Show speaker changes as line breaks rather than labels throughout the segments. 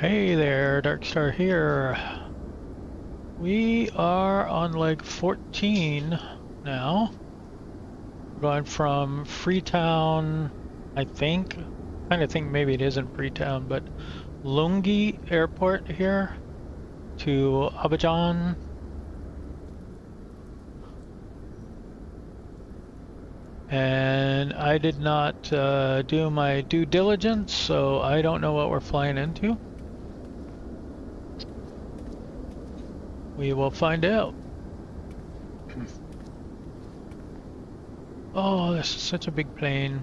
Hey there, Darkstar here. We are on leg 14 now. We're going from Freetown, I think. Kind of think maybe it isn't Freetown, but Lungi Airport here to Abidjan. And I did not do my due diligence, so I don't know what we're flying into. We will find out. Oh, this is such a big plane.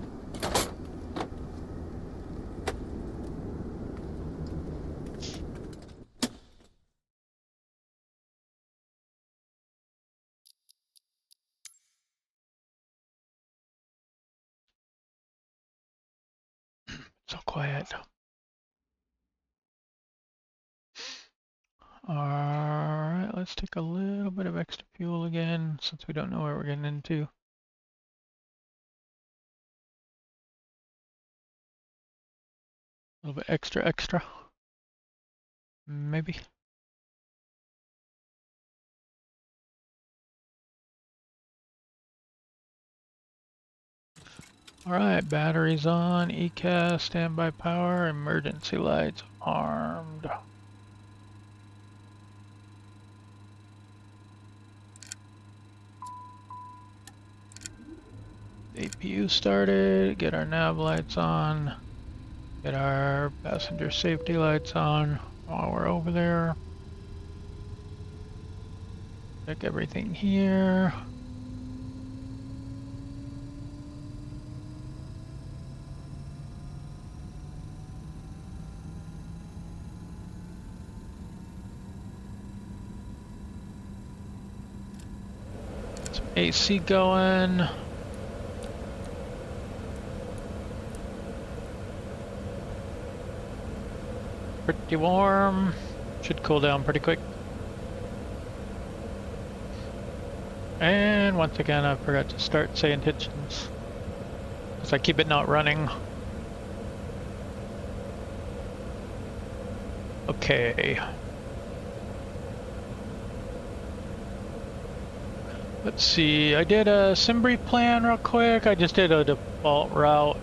So quiet. Alright, let's take a little bit of extra fuel again, since we don't know where we're getting into. A little bit extra. Maybe. Alright, batteries on, ECAS, standby power, emergency lights armed. APU started, get our nav lights on, get our passenger safety lights on while we're over there. Check everything here. Some AC going. Pretty warm. Should cool down pretty quick. And once again, I forgot to start saying intentions, because I keep it not running. Okay. Let's see, I did a Simbri plan real quick. I just did a default route.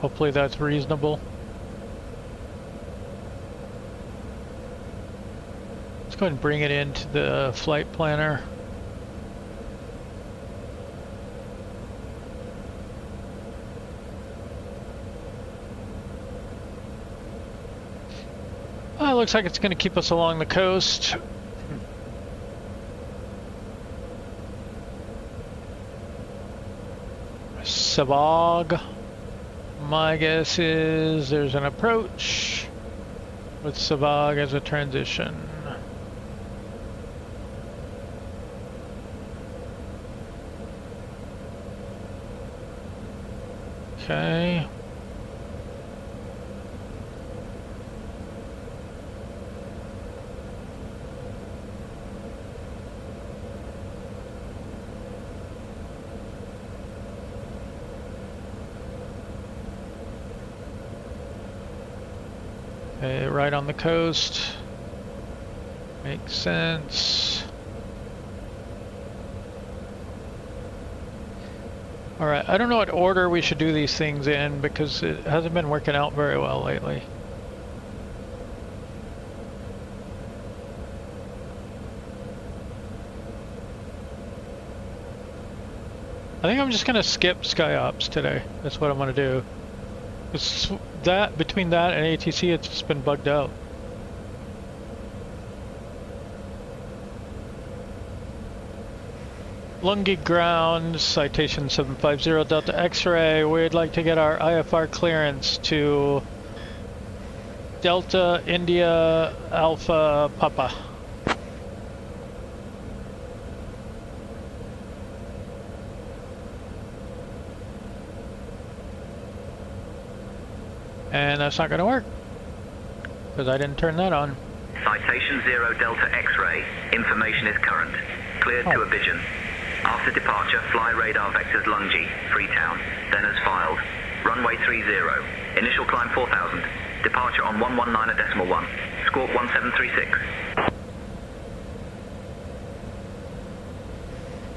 Hopefully that's reasonable. Let's go ahead and bring it into the flight planner. It looks like it's going to keep us along the coast. Savog. My guess is there's an approach with Savog as a transition. Okay. Okay, right on the coast. Makes sense. Alright, I don't know what order we should do these things in, because it hasn't been working out very well lately. I think I'm just gonna skip SkyOps today. That's what I'm gonna do. It's that, between that and ATC, it's just been bugged out. Lungi ground, citation 750 Delta X-ray. We'd like to get our IFR clearance to Delta India Alpha Papa. And that's not going to work, because I didn't turn that on.
Citation 0 Delta X-ray. Information is current. Cleared to Abidjan. After departure, fly radar vectors Lungi, Freetown, then as filed. Runway 30. Initial climb 4000. Departure on 119.1. Squawk 1736.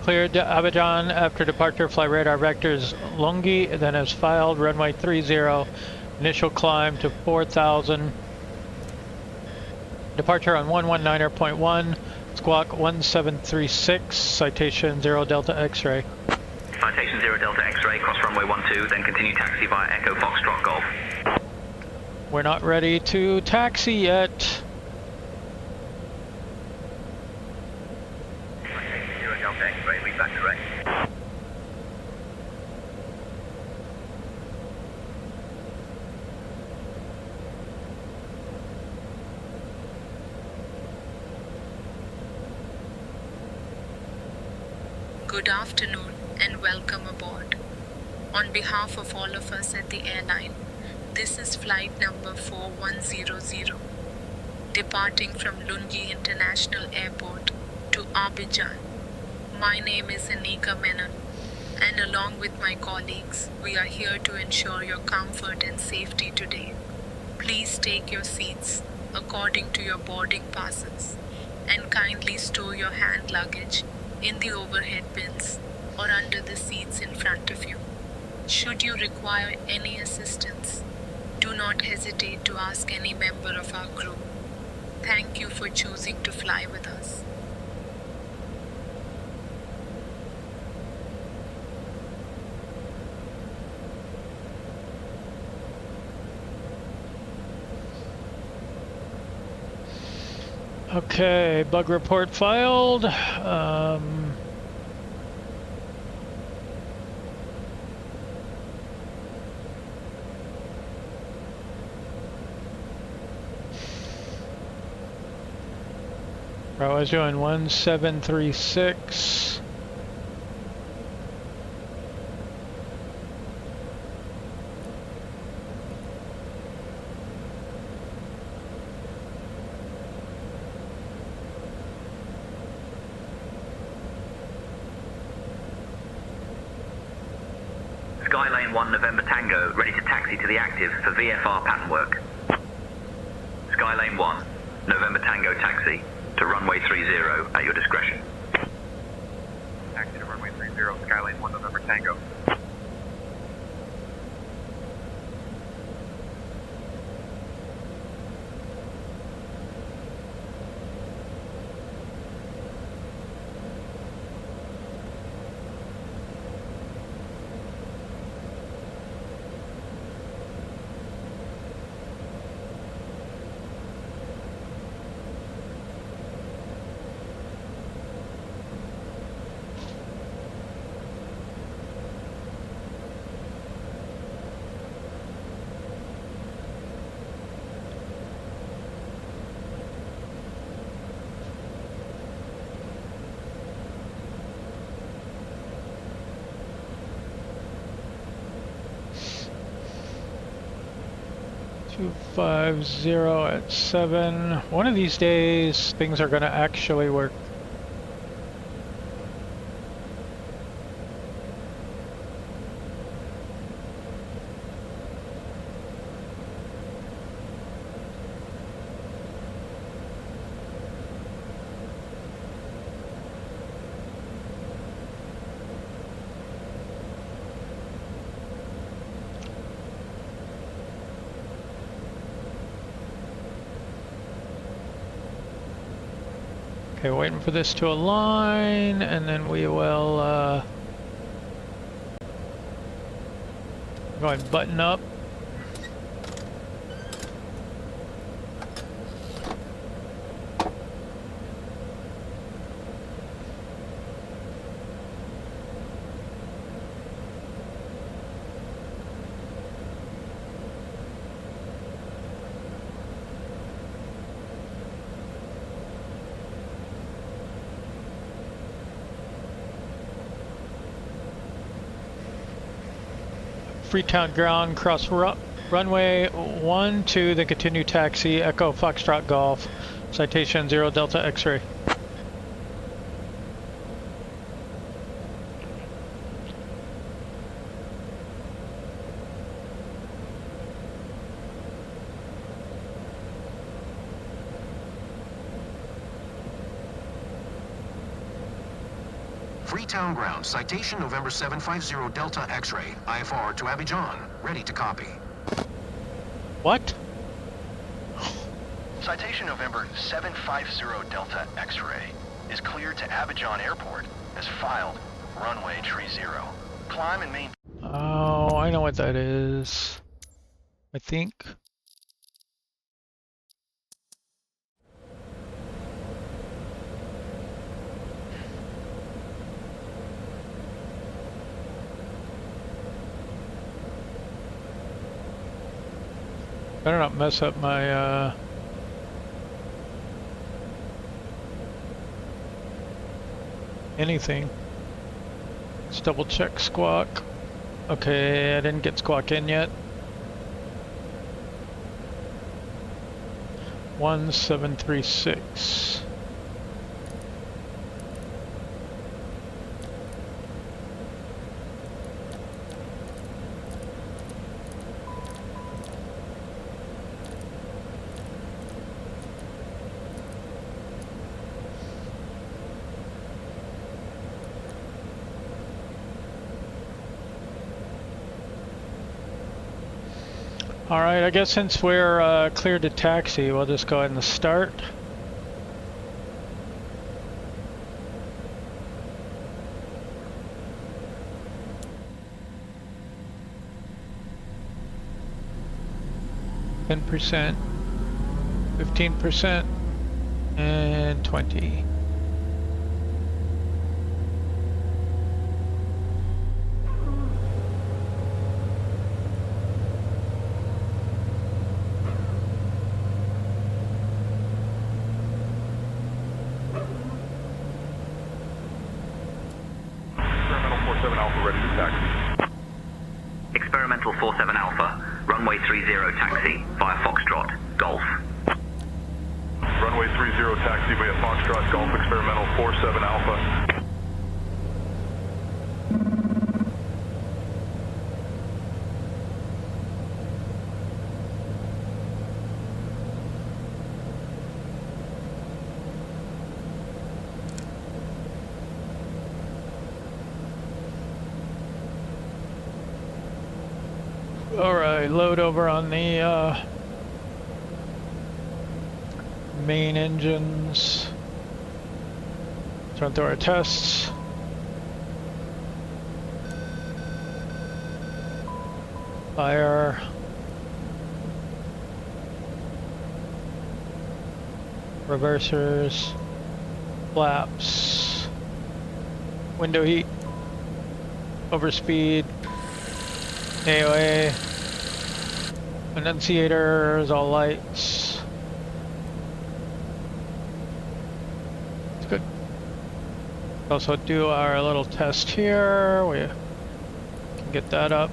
Cleared to Abidjan after departure. Fly radar vectors Lungi, then as filed. Runway 30. Initial climb to 4000. Departure on 119.1. Squawk 1736. Citation 0 Delta X-ray.
Citation 0 Delta X-ray, cross runway 12, then continue taxi via Echo Foxtrot Golf.
We're not ready to taxi yet.
Citation 0 Delta X-ray, lead back direct.
Good afternoon and welcome aboard. On behalf of all of us at the airline, this is flight number 4100, departing from Lungi International Airport to Abidjan. My name is Anika Menon, and along with my colleagues, we are here to ensure your comfort and safety today. Please take your seats according to your boarding passes and kindly store your hand luggage in the overhead bins or under the seats in front of you. Should you require any assistance, do not hesitate to ask any member of our crew. Thank you for choosing to fly with us.
Okay, bug report filed. I was doing 1736.
Skylane 1 November Tango, ready to taxi to the active for VFR pattern work. Skylane 1, November Tango taxi to runway 30 at your discretion. Taxi to runway 30, Skylane 1 November Tango. $250 at 7. One of these days, things are going to actually work. Okay, waiting for this to align, and then we will go and button up. Freetown ground, cross runway 12, then continue taxi, Echo Foxtrot Golf, citation 0 Delta X-ray.
Freetown ground. Citation November 750 Delta X-ray. IFR to Abidjan. Ready to copy.
What?
Citation November 750 Delta X-ray is cleared to Abidjan Airport as filed. Runway 30. Climb and maintain.
Oh, I know what that is. I think. Better not mess up my anything. Let's double check squawk. Okay, I didn't get squawk in yet. 1736. Alright, I guess since we're cleared to taxi, we'll just go ahead and start. %, 15%, and 20.
Experimental 47 Alpha, runway 30 taxi via Foxtrot, Golf.
Runway 30 taxi via Foxtrot, Golf, experimental 47 Alpha.
Alright, load over on the main engines. Run through our tests. Fire. Reversers. Flaps. Window heat. Overspeed. AOA. Annunciators, all lights. It's good. Also do our little test here. We can get that up.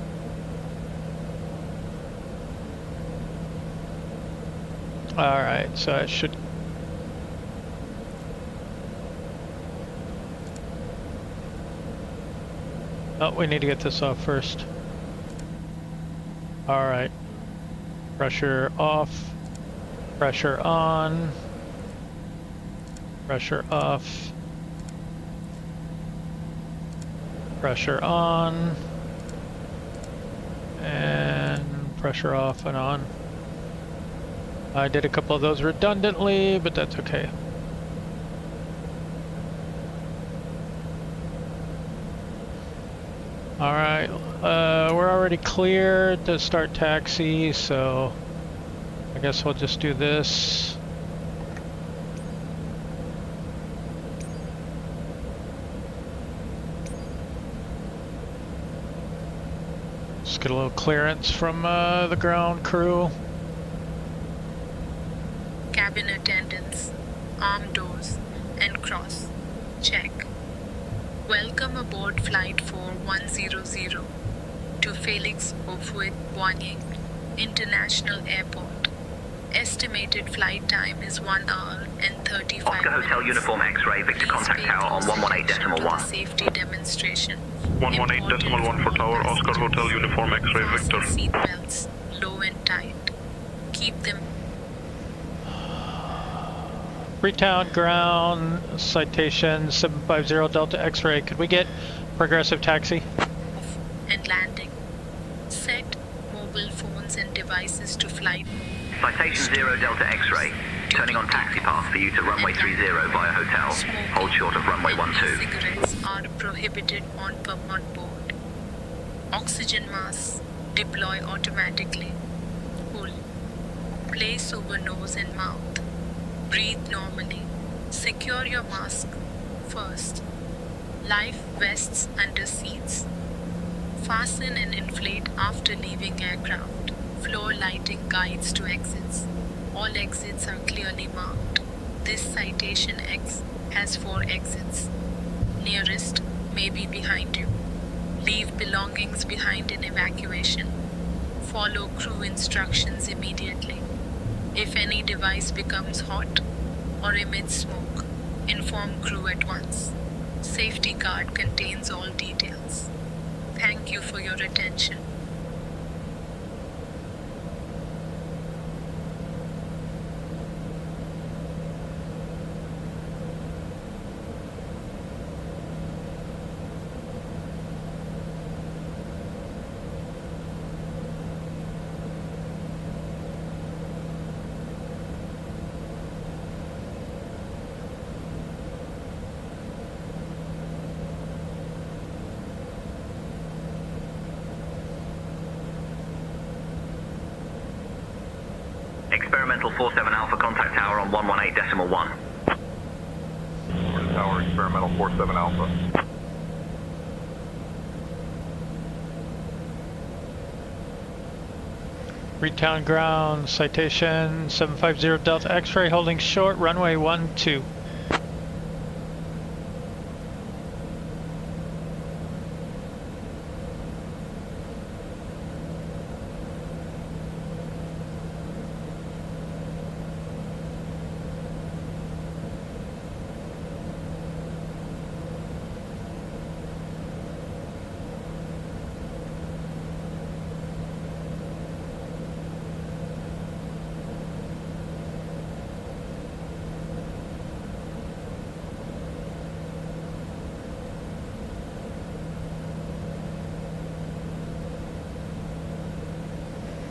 Alright, so it should. Oh, we need to get this off first. Alright. Pressure off. Pressure on. Pressure off. Pressure on. And pressure off and on. I did a couple of those redundantly, but that's okay. Alright, we're already cleared to start taxi, so I guess we'll just do this. Just get a little clearance from the ground crew.
Cabin attendants, arm doors, and cross. Check. Welcome aboard Flight 4100 to Felix Houphouët-Boigny International Airport. Estimated flight time is 1 hour and 35
Oscar
minutes.
Hotel Uniform X-ray, Victor contact tower on 118.1.
Safety demonstration.
118.1 for tower, Oscar Hotel Uniform X-ray, Victor.
Seatbelts low and tight. Keep them.
Freetown ground, citation 750 Delta X-ray. Could we get progressive taxi?
And landing. Set mobile phones and devices to flight.
Citation 0 Delta X-ray. Turning on taxi path for you to runway 30 via hotel. Hold short of runway 12.
Cigarettes are prohibited on board. Oxygen masks deploy automatically. Pull. Place over nose and mouth. Breathe normally. Secure your mask first. Life vests under seats. Fasten and inflate after leaving aircraft. Floor lighting guides to exits. All exits are clearly marked. This Citation X has 4 exits. Nearest may be behind you. Leave belongings behind in evacuation. Follow crew instructions immediately. If any device becomes hot or emits smoke, inform crew at once. Safety card contains all details. Thank you for your attention.
Experimental 47 Alpha contact tower on 118.1.
Tower, experimental 47 Alpha.
Freetown ground, citation 750 Delta X-ray, holding short, runway 12.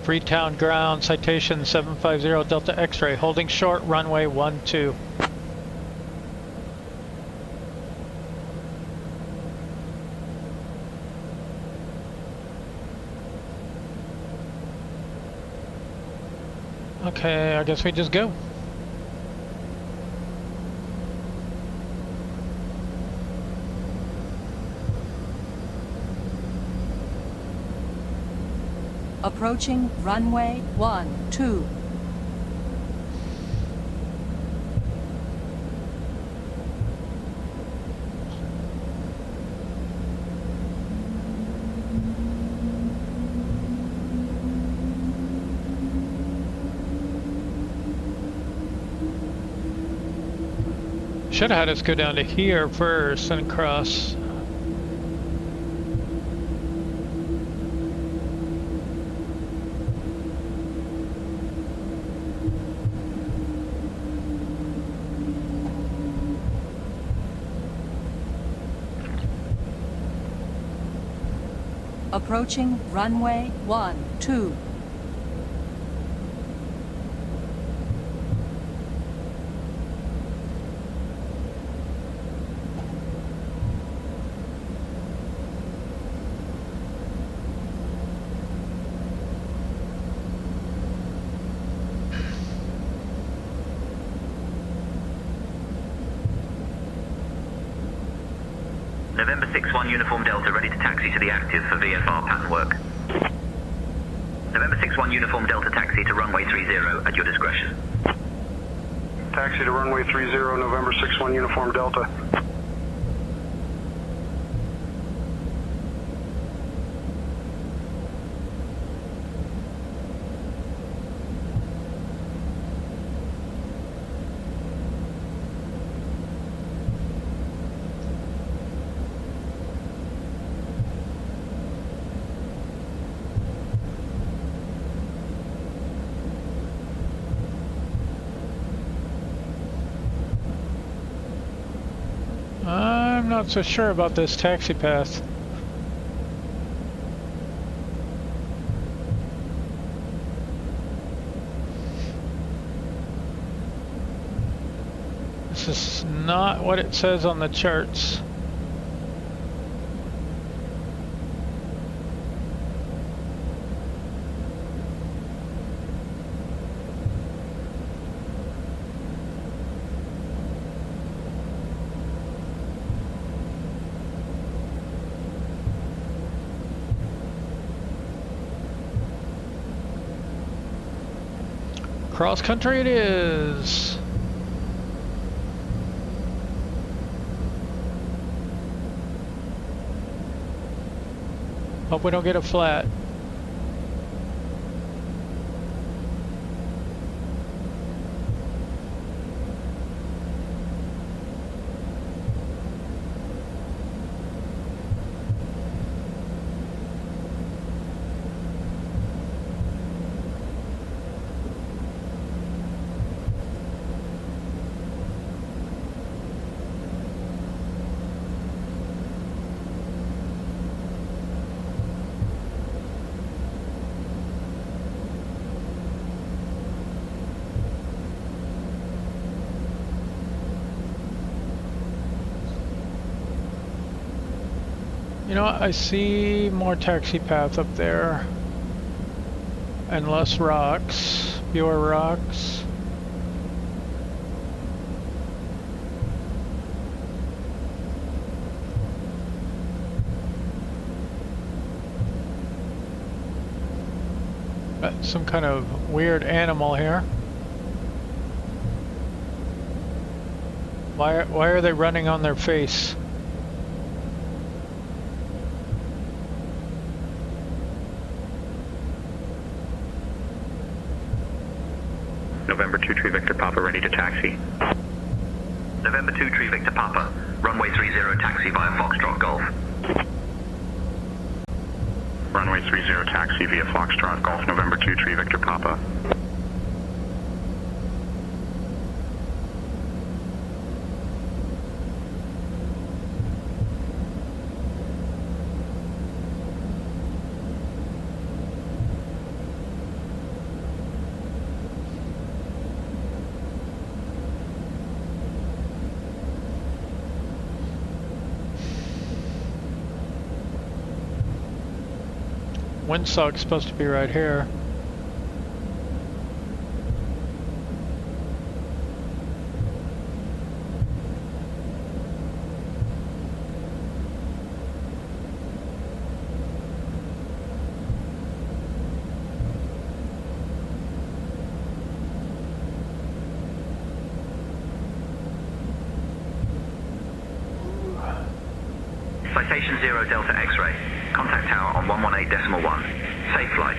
Freetown ground, citation 750 Delta X-ray, holding short, runway 12. Okay, I guess we just go.
Approaching runway 12.
Should have had us go down to here first and cross.
Approaching runway 12.
November 61 Uniform Delta ready to taxi to the active for VFR pattern work. November 61 Uniform Delta taxi to runway 30 at your discretion.
Taxi to runway 30, November 61 Uniform Delta.
not so sure about this taxi path. This is not what it says on the charts. Cross country it is. Hope we don't get a flat. You know what? I see more taxi path up there. And less rocks. Fewer rocks. Got some kind of weird animal here. Why are they running on their face?
November 2 Tree Victor Papa ready to taxi. November 2 Tree Victor Papa, runway 30 taxi via Foxtrot Golf. Runway 30 taxi via Foxtrot Golf, November 2 Tree Victor Papa.
Windsock's supposed to be right here.
Citation 0 Delta X-ray. Contact tower on 118.1. Safe flight.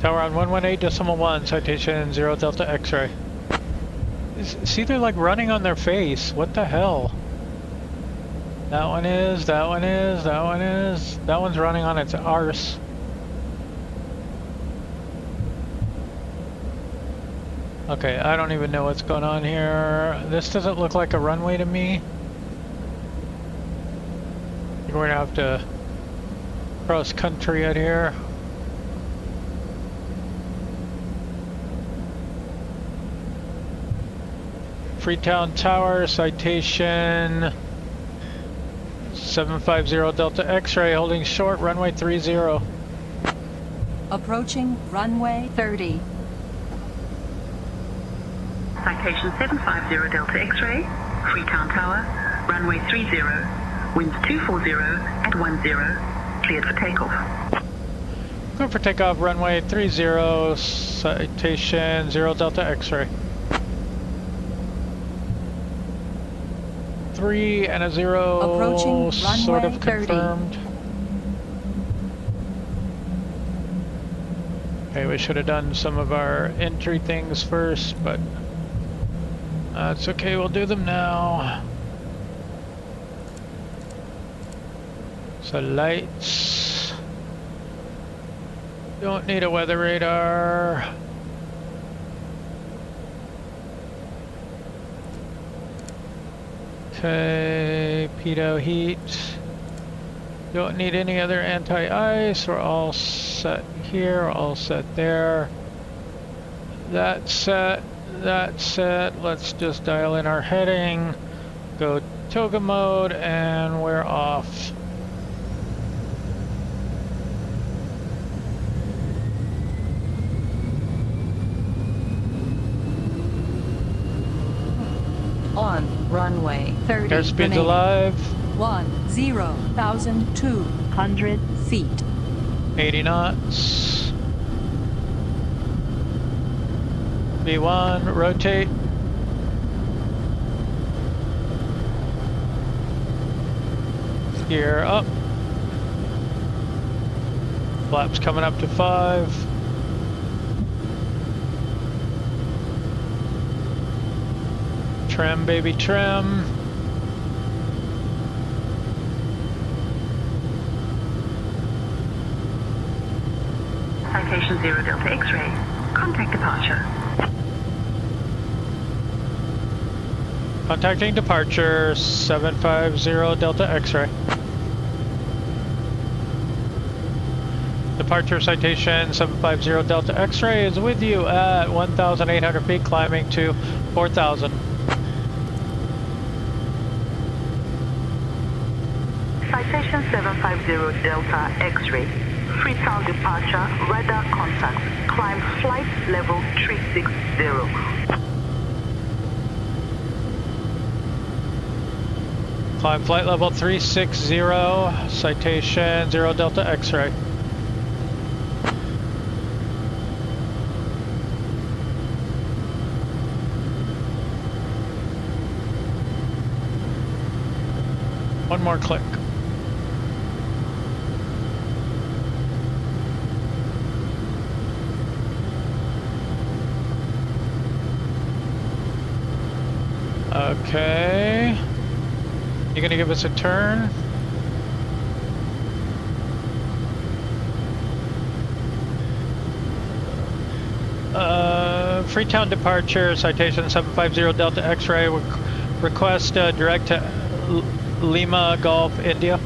Tower on 118.1, citation 0 Delta X-ray. See, they're like running on their face. What the hell? That one is, that one is, that one is. That one's running on its arse. Okay, I don't even know what's going on here. This doesn't look like a runway to me. We're gonna have to cross country out here. Freetown Tower, citation 750 Delta X-ray, holding short, runway 30.
Approaching runway 30.
Citation 750 Delta X-ray, Freetown Tower, runway 30, winds 240 at 10, cleared for takeoff.
Go for takeoff, runway 30, citation 0 Delta X-ray. 3 and a 0,
Approaching
sort of
runway 30.
confirmed. Okay, we should have done some of our entry things first, but it's okay, we'll do them now. So lights. Don't need a weather radar. Okay, pitot heat. Don't need any other anti-ice. We're all set here, all set there. That's set, that's set. Let's just dial in our heading, go toga mode, and we're off.
On runway 30.
Airspeed's
remaining.
alive.
10,200 feet.
80 knots. V1, rotate. Gear up. Flaps coming up to 5. Trim, baby, trim.
Citation 0 Delta X-ray. Contact departure.
Contacting departure 750 Delta X-ray. Departure citation 750 Delta X-ray is with you at 1,800 feet, climbing to 4,000.
Citation 750 Delta X-ray. Freetown departure, radar contact. Climb flight level 360.
Climb flight level 360, citation 0 Delta X-ray. One more click. Okay. You gonna give us a turn? Freetown departure, citation 750 Delta X-ray. Request direct to Lima Golf, India.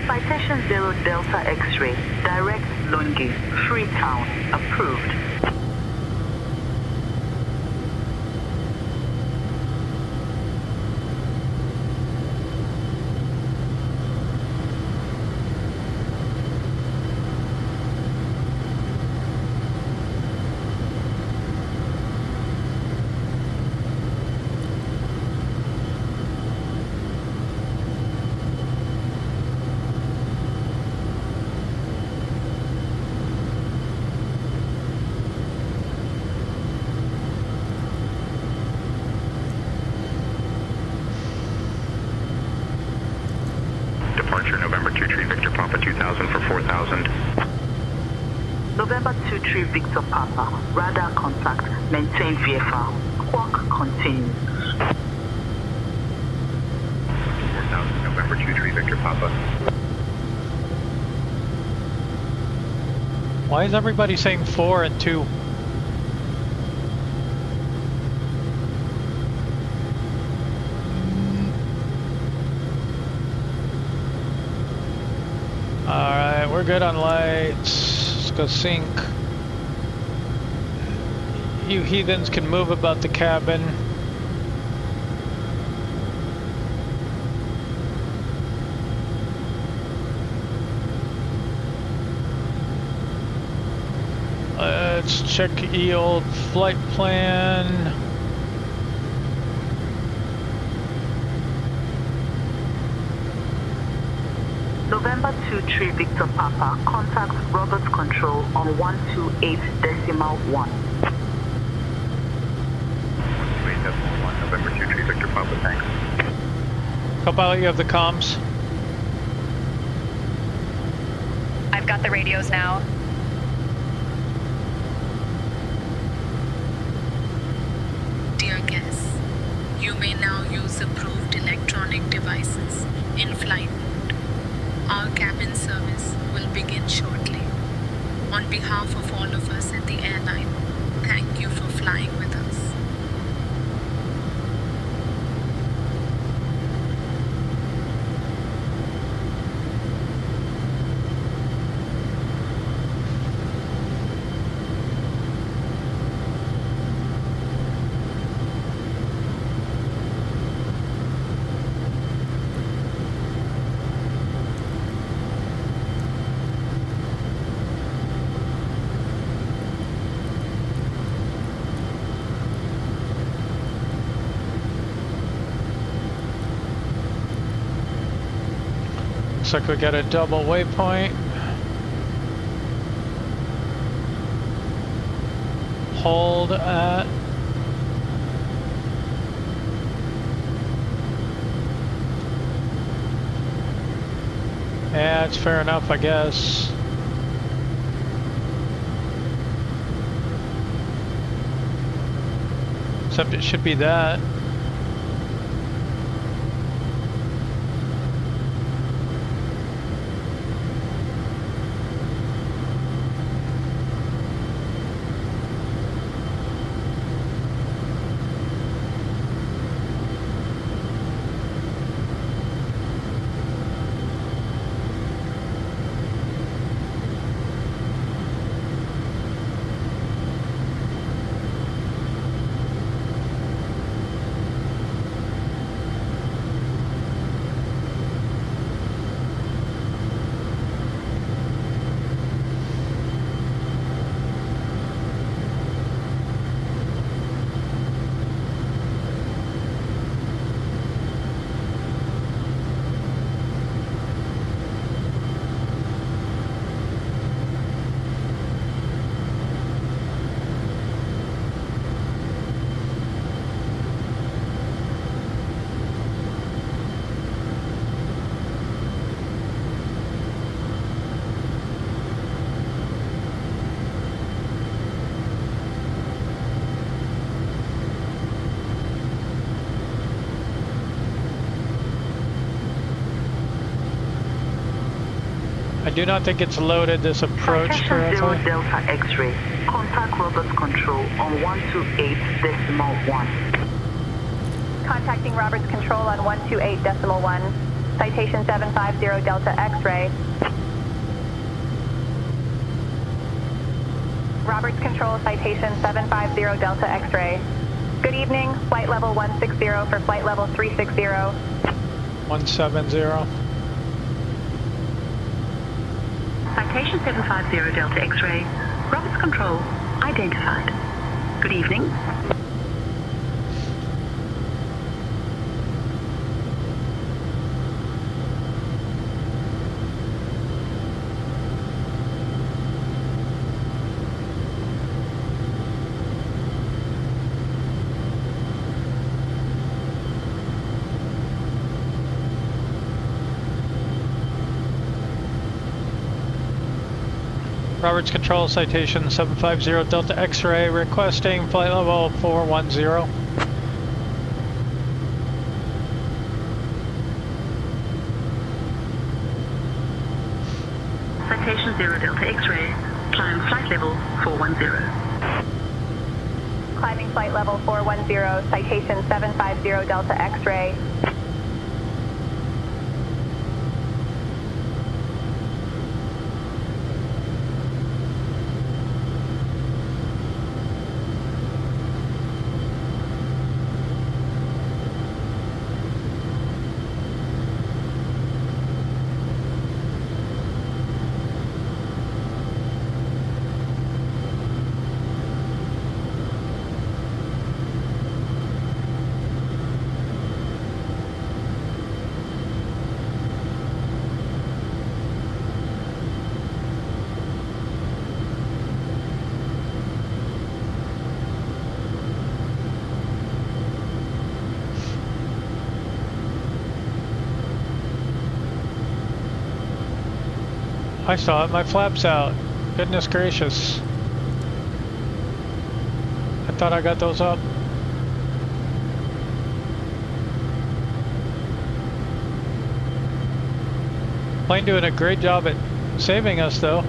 Citation 0 Delta X-ray. Direct Lungi. Freetown. Approved.
Departure November 2 Victor Papa 2000 for 4,000.
November 23 Victor Papa. Radar contact. Maintain VFR. Squawk continues.
4,000 November 23 Victor Papa.
Why is everybody saying 4 and 2? Alright, we're good on lights. Let's go sync. You heathens can move about the cabin. Let's check old flight plan.
November 23 Victor Papa. Contact Roberts Control on 128.1.
128.1 November 23 Victor Papa, thanks.
Co-pilot, you have the comms.
I've got the radios now.
Dear guests, you may now use approved electronic devices in flight mode. Our cabin service will begin shortly. On behalf of all of us at the airline,
Looks like we got a double waypoint. Hold at. Yeah, it's fair enough, I guess. Except it should be that. I do not think it's loaded this approach
Citation 0
correctly.
Delta X-ray. Contact Roberts Control on 128.1.
Contacting Roberts Control on 128.1. Citation 750 Delta X-ray. Roberts Control, citation 750 Delta X-ray. Good evening, flight level 160 for flight level 360.
170.
Citation 750 Delta X-ray. Roberts Control identified. Good evening.
Roberts Control, citation 750 Delta X-ray, requesting flight level 410.
Citation 0 Delta X-ray. Climb flight level 410.
Climbing flight level 410, citation 750 Delta X-ray.
I saw it, my flap's out. Goodness gracious. I thought I got those up. Plane doing a great job at saving us though.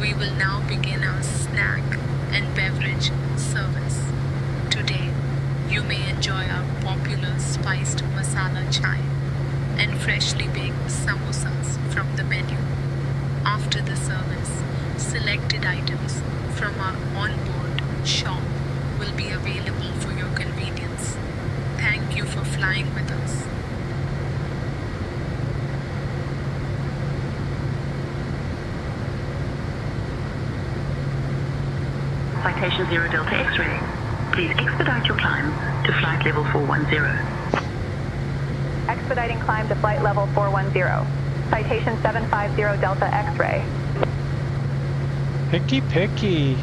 We will now begin our snack and beverage service. Today, you may enjoy our popular spiced masala chai and freshly baked samosas from the menu. After the service, selected items from our onboard shop will be available for your convenience. Thank you for flying with us.
Citation 0 Delta X-ray. Please expedite your climb to flight level 410.
Expediting climb to flight level 410. Citation 750 Delta X-ray.
Picky, picky.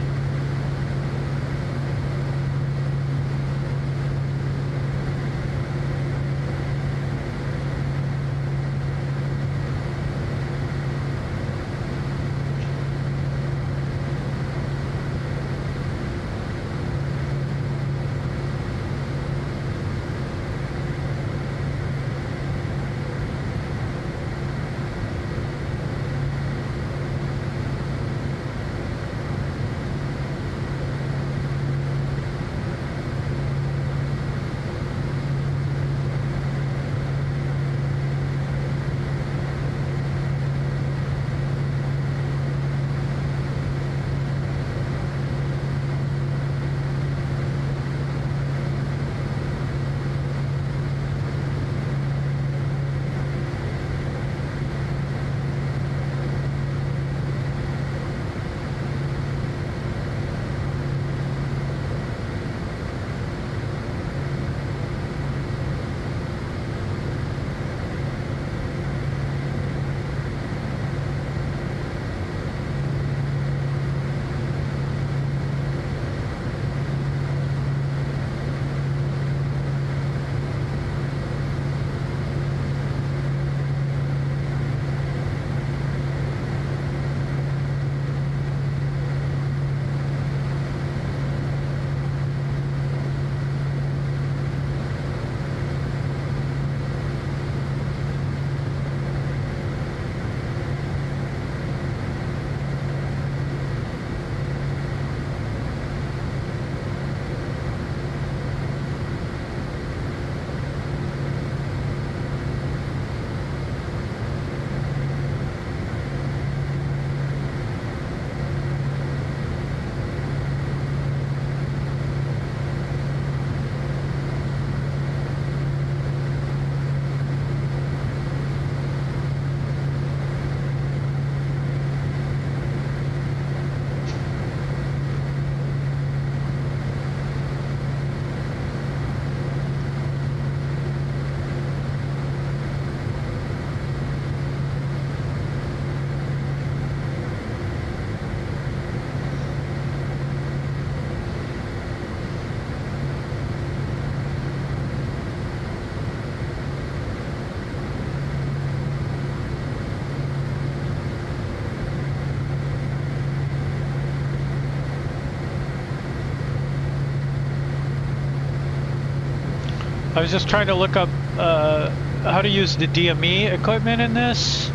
I was just trying to look up how to use the DME equipment in this,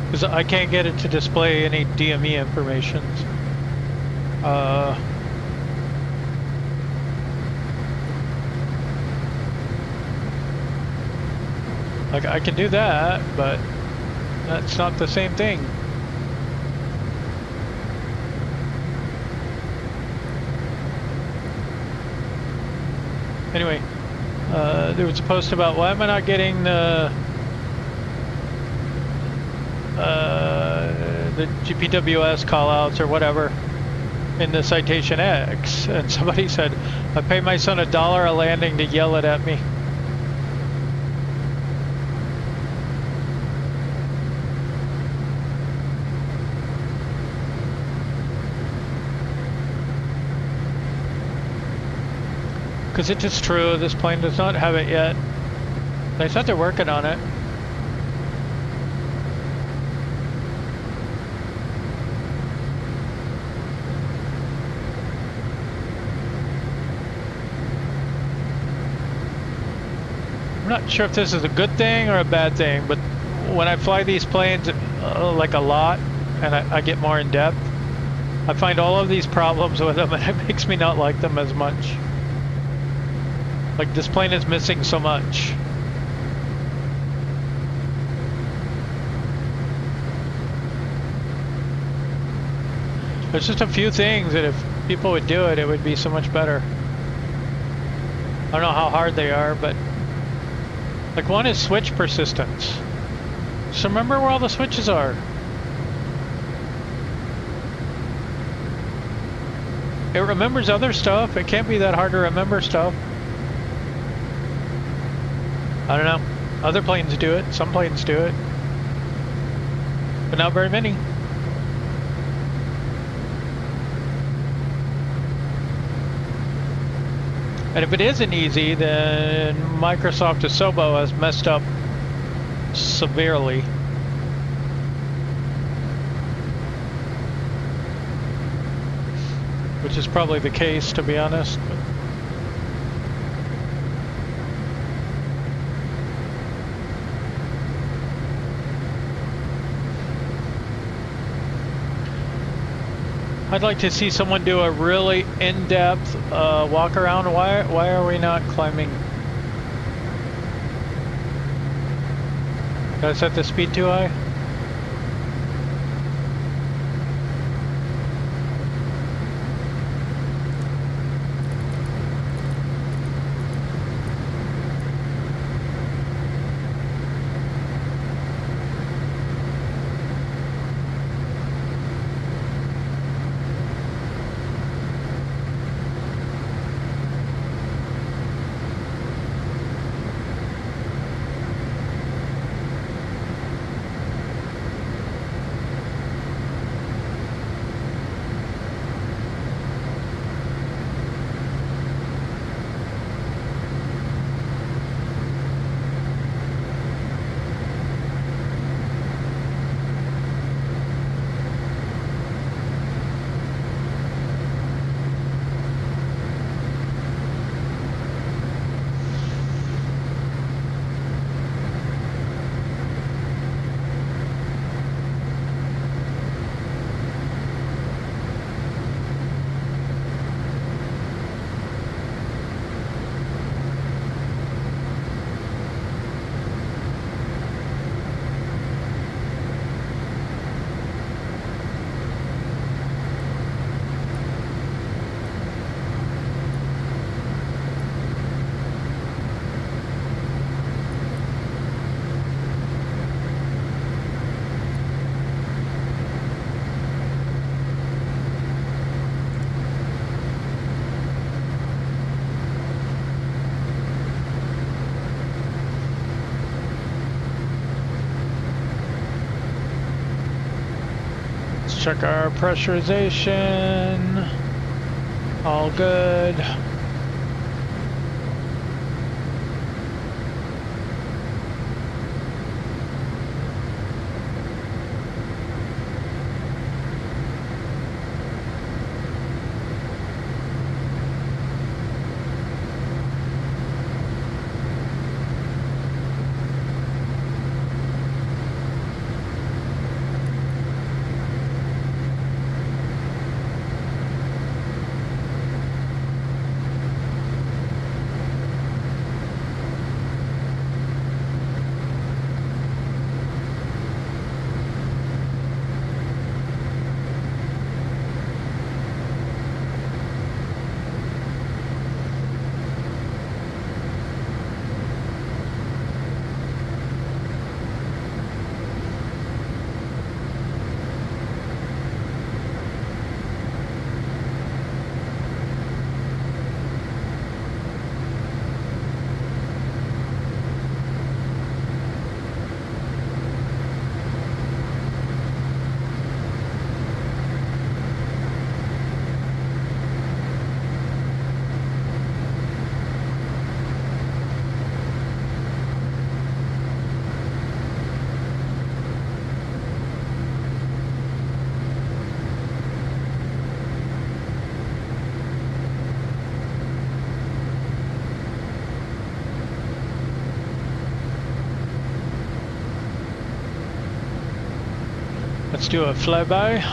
because I can't get it to display any DME information. Like I can do that, but that's not the same thing. Anyway, there was a post about why am I not getting the GPWS callouts or whatever in the Citation X, and somebody said, I pay my son $1 a landing to yell it at me. Because it is true, this plane does not have it yet. They said they're working on it. I'm not sure if this is a good thing or a bad thing, but when I fly these planes like a lot and I get more in depth, I find all of these problems with them, and it makes me not like them as much. Like, this plane is missing so much. There's just a few things that if people would do it, it would be so much better. I don't know how hard they are, but like one is switch persistence. Just remember where all the switches are. It remembers other stuff. It can't be that hard to remember stuff. I don't know. Other planes do it. Some planes do it. But not very many. And if it isn't easy, then Microsoft Asobo has messed up severely. Which is probably the case, to be honest. But I'd like to see someone do a really in-depth walk around. Why are we not climbing? Did I set the speed too high? Check our pressurization. All good. Let's do a flyby.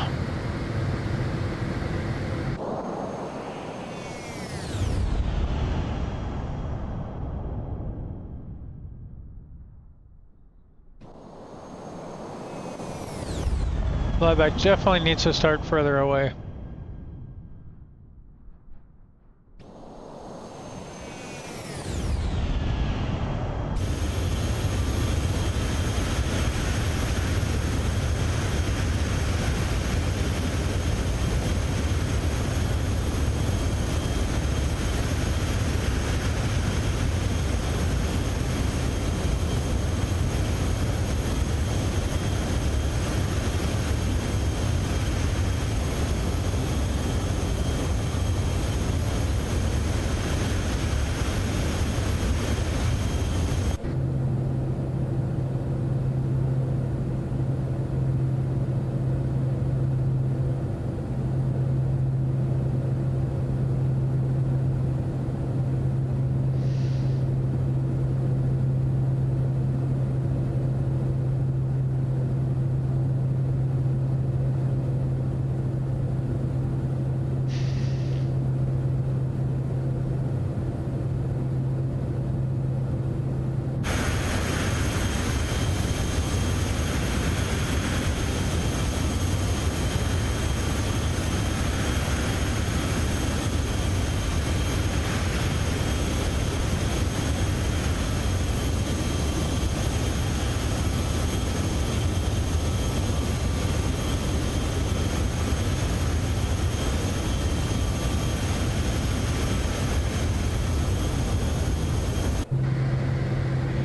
Flyback definitely needs to start further away.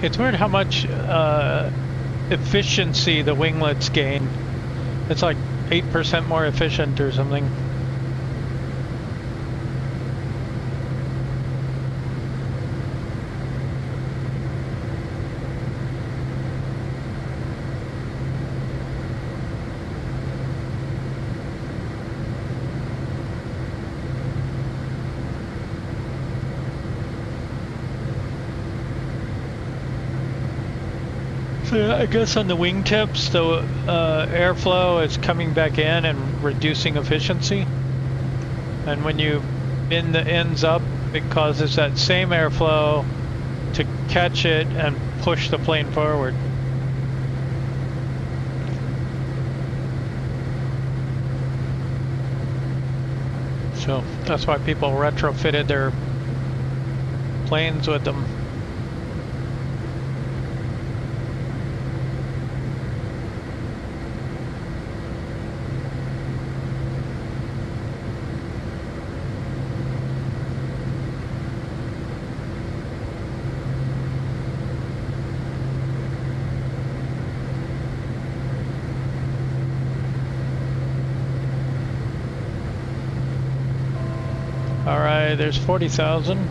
It's weird how much efficiency the winglets gain. It's like 8% more efficient or something. So I guess on the wingtips, the airflow is coming back in and reducing efficiency. And when you bend the ends up, it causes that same airflow to catch it and push the plane forward. So that's why people retrofitted their planes with them. All right, there's 40,000.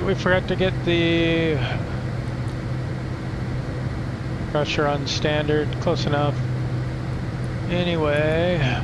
we forgot to get the pressure on standard. Close enough. Anyway.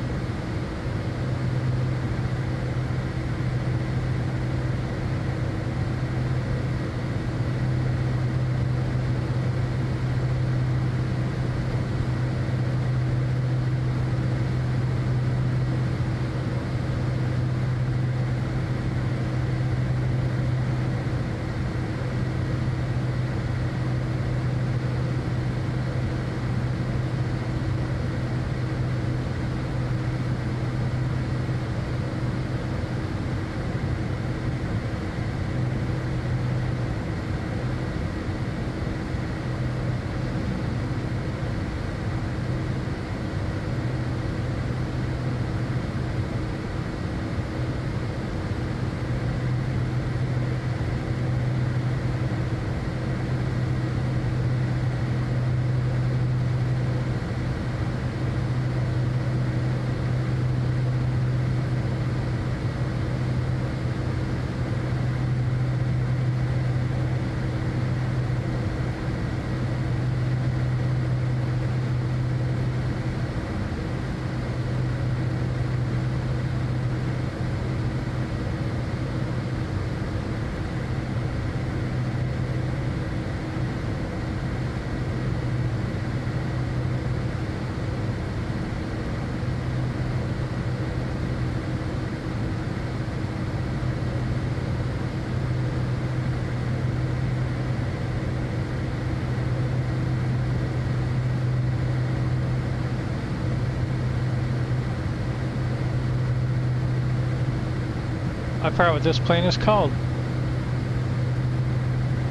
I forgot what this plane is called.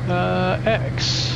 X.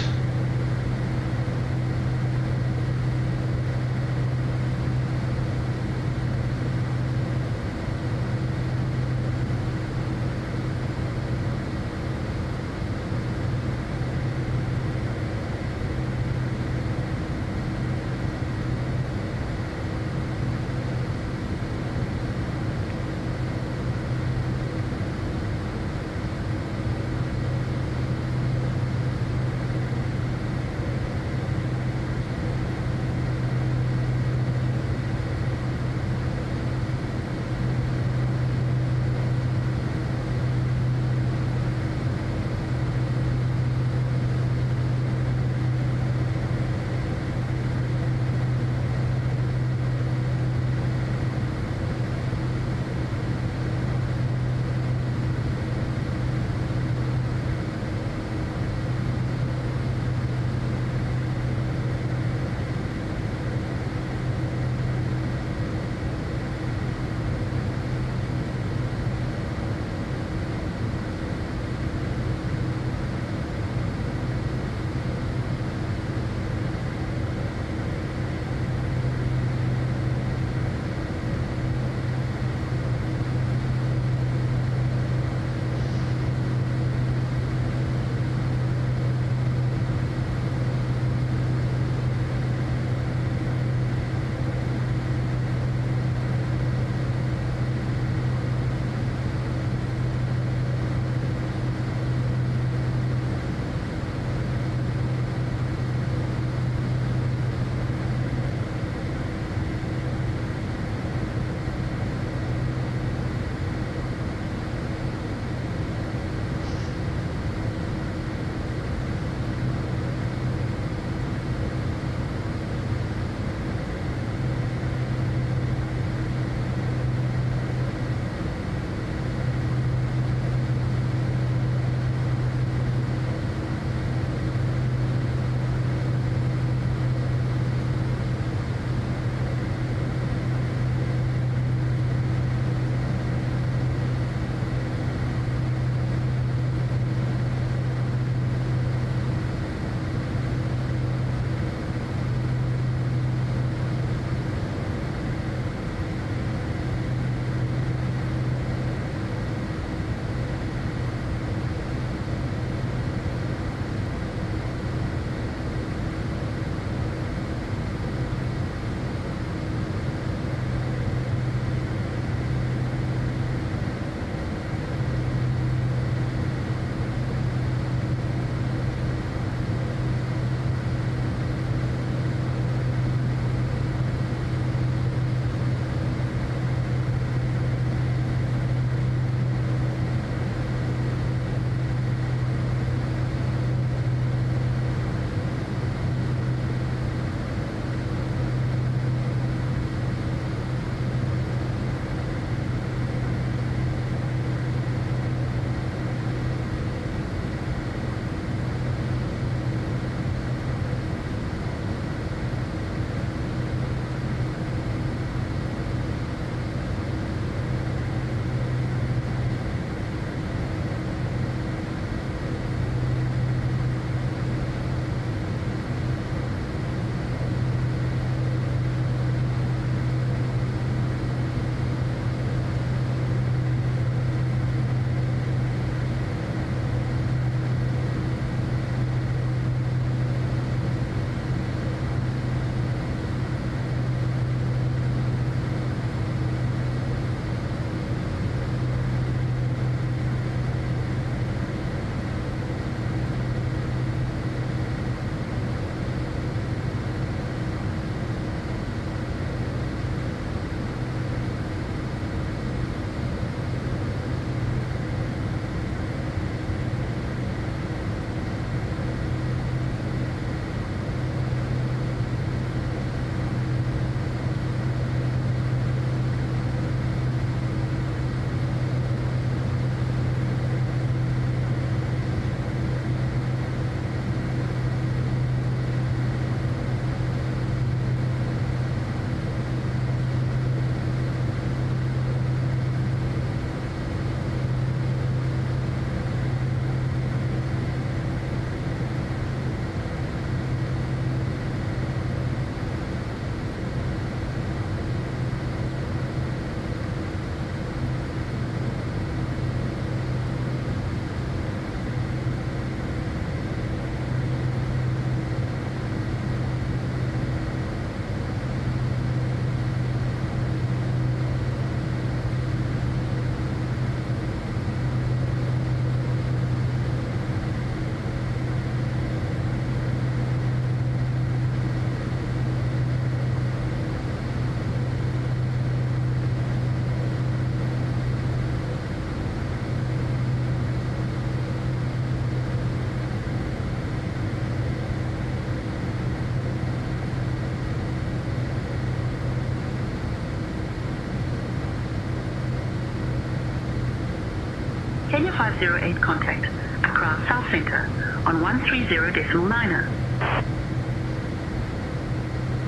Kenya 508 contact, Accra South Center, on 130.9er.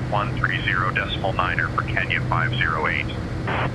130.9er for Kenya 508.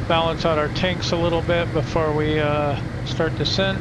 balance out our tanks a little bit before we start descent.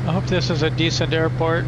I hope this is a decent airport.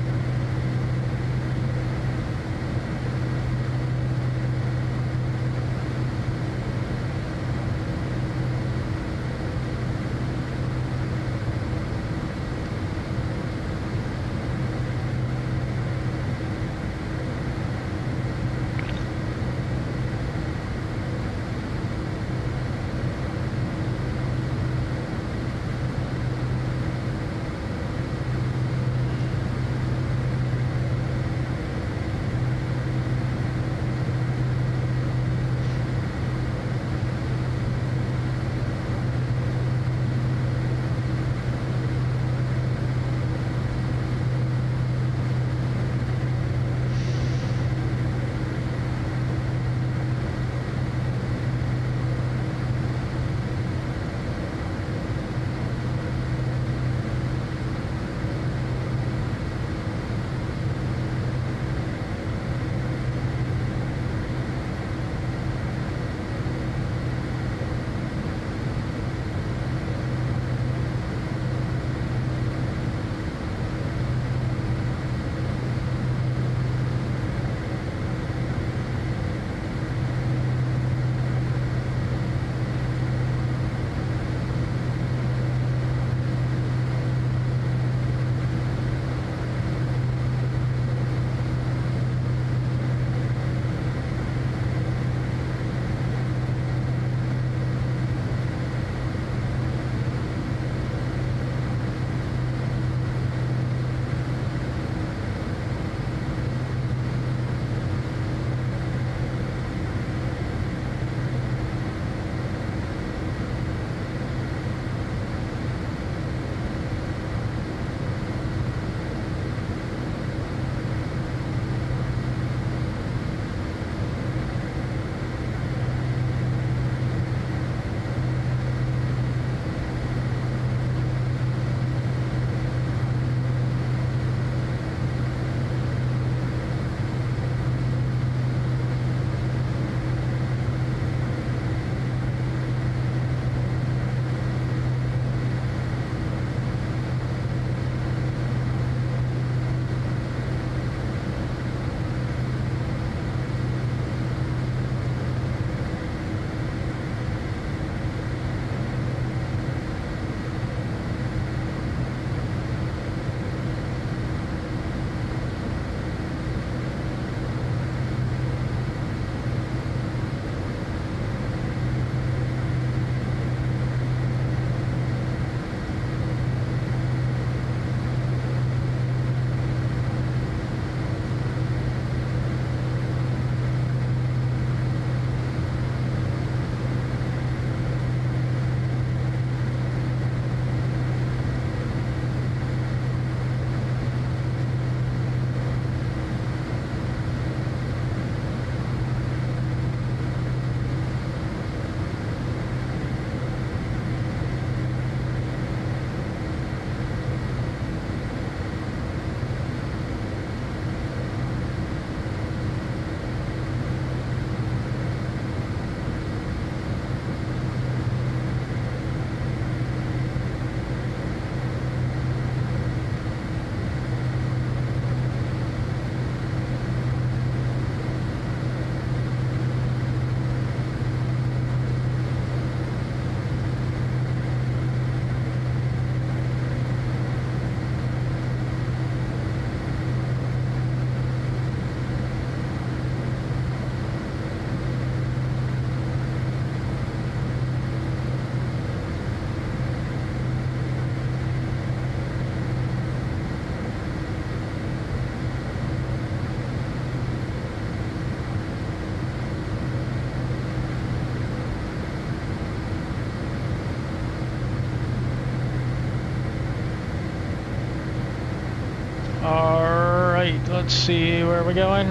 let's see, where are we going?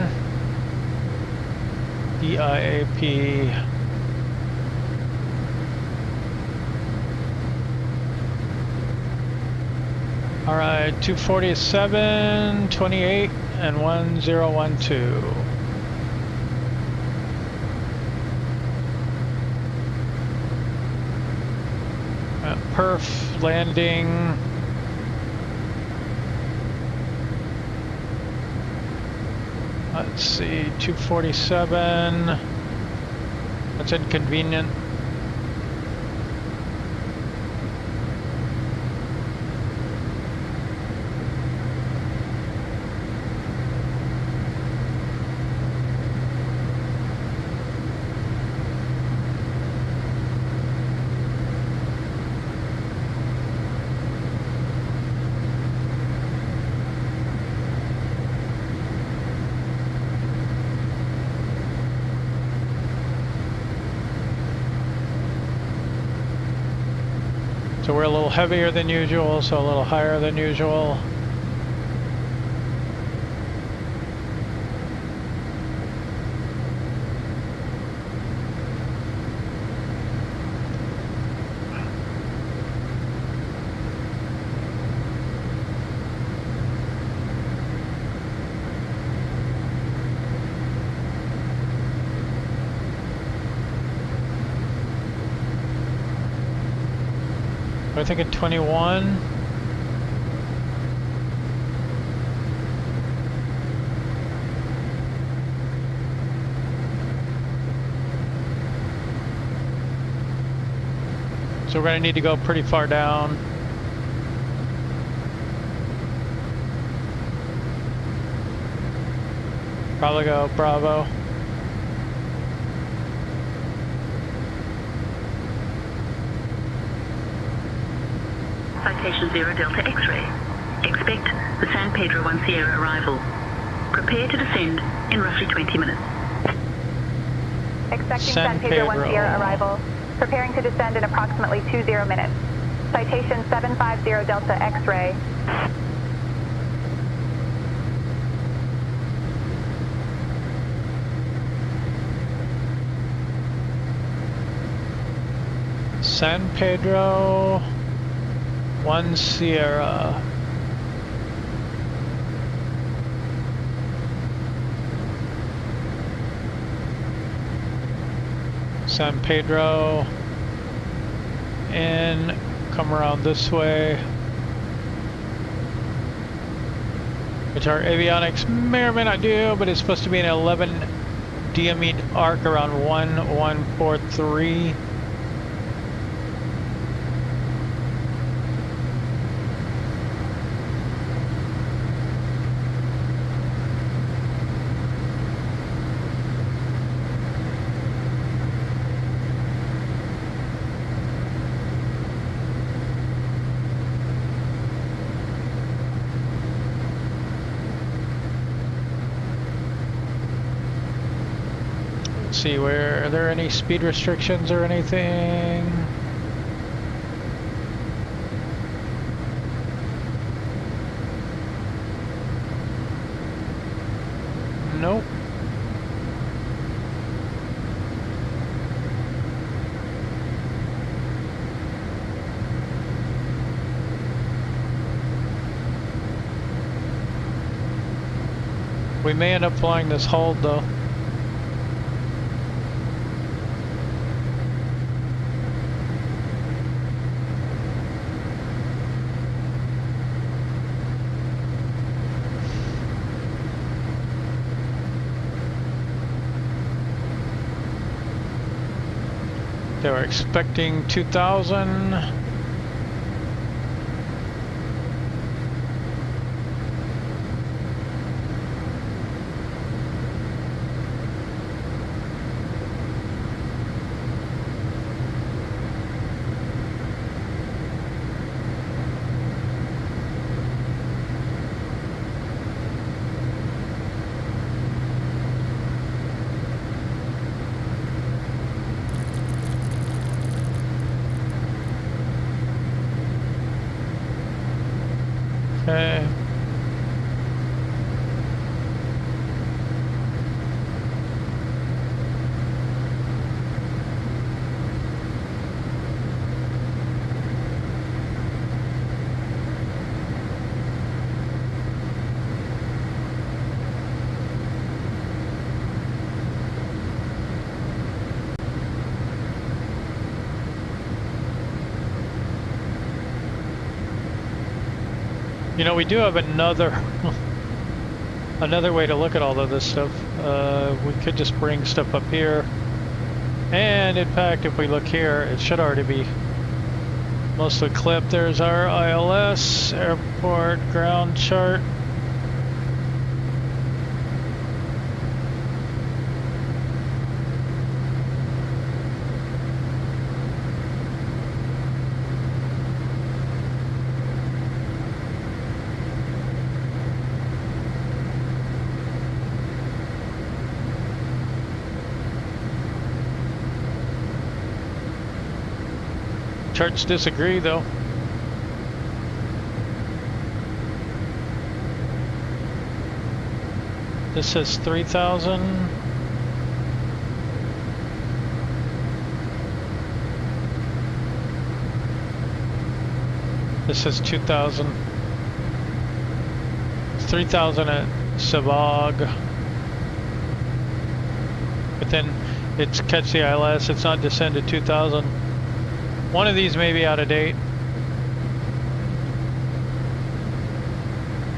DIAP. All right, 247, 28, and 1012. Perf landing. Let's see, 247. That's inconvenient. So we're a little heavier than usual, so a little higher than usual. I think at 21. So we're going to need to go pretty far down. Probably go Bravo.
Citation 0 Delta X-ray. Expect the San Pedro 1 Sierra arrival. Prepare to descend in roughly 20 minutes.
Expecting San Pedro 1 Sierra arrival. Preparing to descend in approximately 20 minutes. Citation 750 Delta X-ray.
San Pedro 1 Sierra. San Pedro, and come around this way, which our avionics may or may not do, but it's supposed to be an 11 diamine arc around 1143. See, where are there any speed restrictions or anything? Nope. We may end up flying this hold though. They were expecting 2,000. Okay. You know, we do have another another way to look at all of this stuff. We could just bring stuff up here. And in fact, if we look here, it should already be mostly clipped. There's our ILS, airport ground chart. Charts disagree though. This says 3,000. This says 2,000. 3,000 at Savog. But then it's catch the ILS, it's not descended 2,000. One of these may be out of date.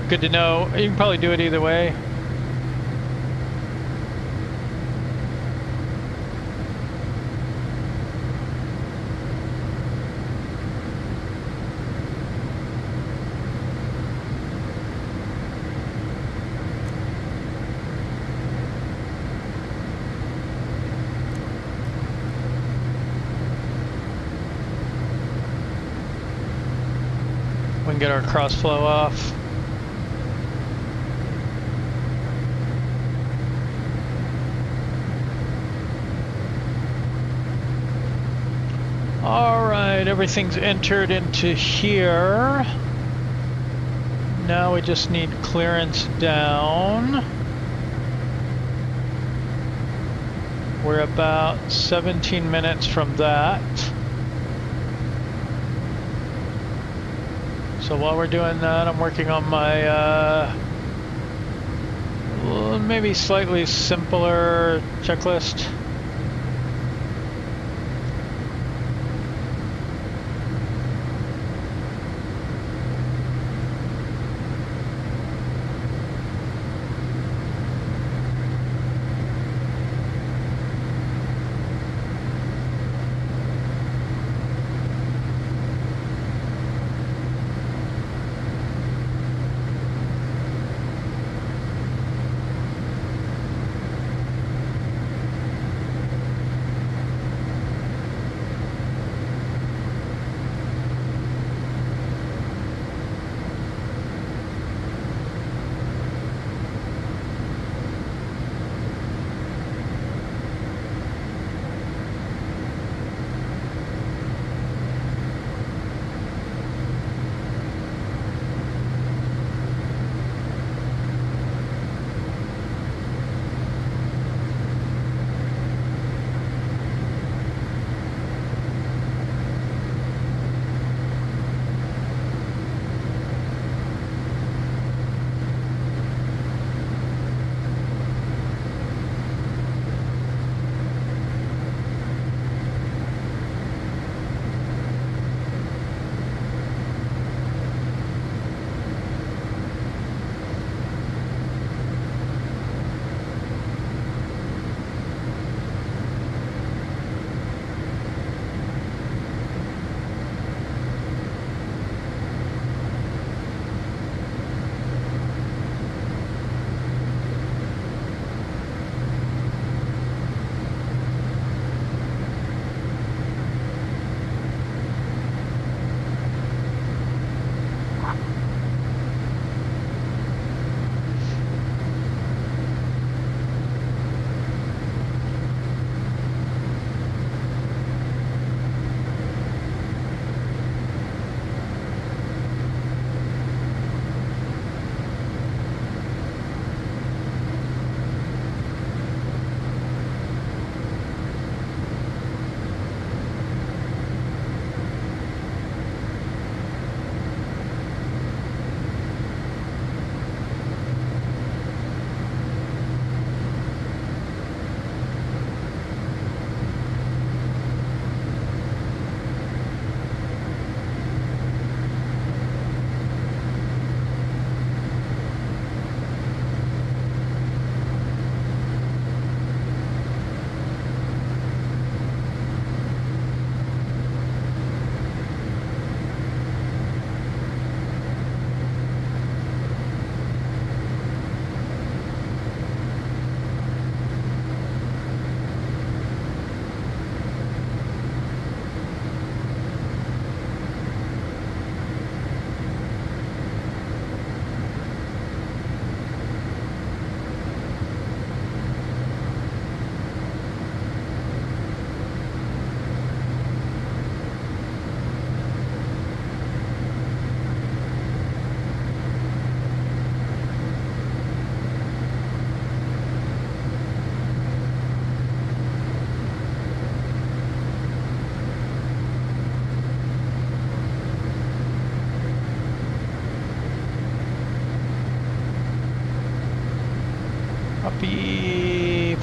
Good to know. You can probably do it either way. We can get our cross flow off. All right, everything's entered into here. Now we just need clearance down. We're about 17 minutes from that. So while we're doing that, I'm working on my maybe slightly simpler checklist.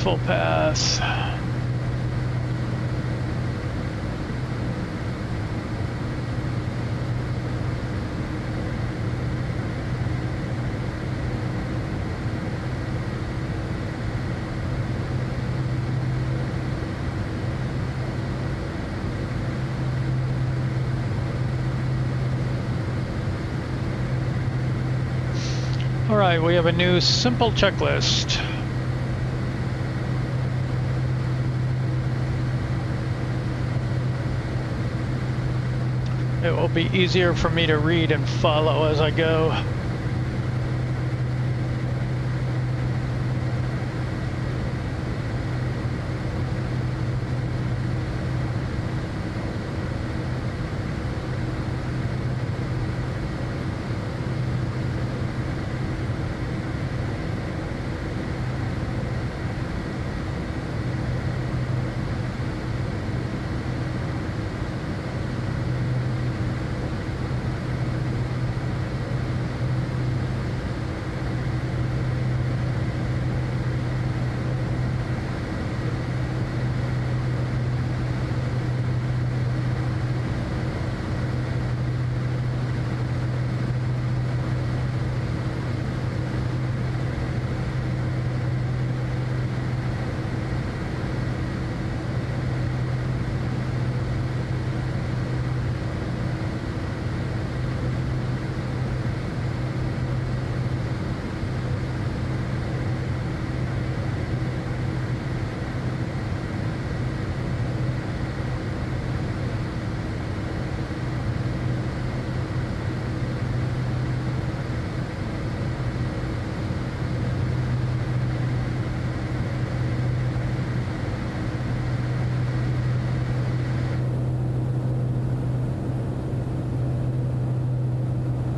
full pass. All right, we have a new simple checklist. It will be easier for me to read and follow as I go.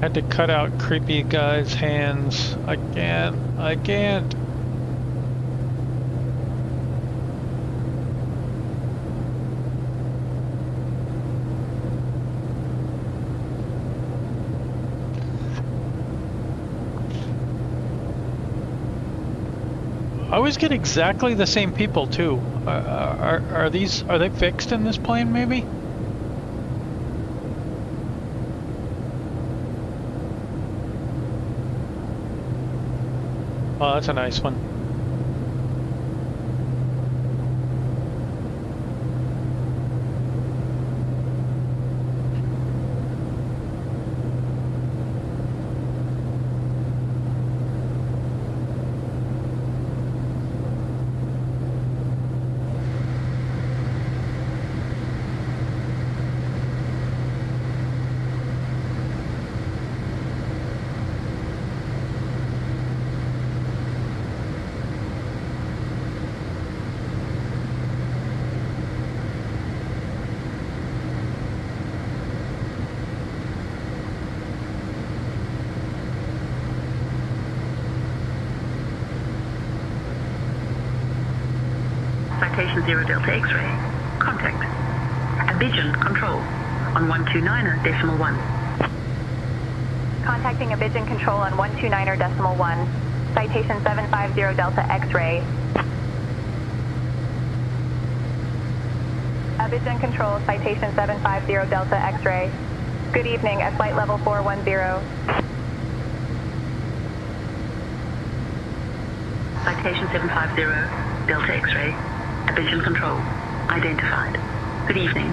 Had to cut out creepy guy's hands. I can't. I always get exactly the same people too. Are they fixed in this plane maybe? Oh, that's a nice one.
Citation 0 Delta X-ray. Contact. Abidjan Control on 129.1.
Contacting Abidjan Control on 129.1. Citation 750 Delta X-ray. Abidjan Control, Citation 750 Delta X-ray. Good evening at flight level 410.
Citation 750 Delta X-ray. Abidjan Control. Identified. Good evening.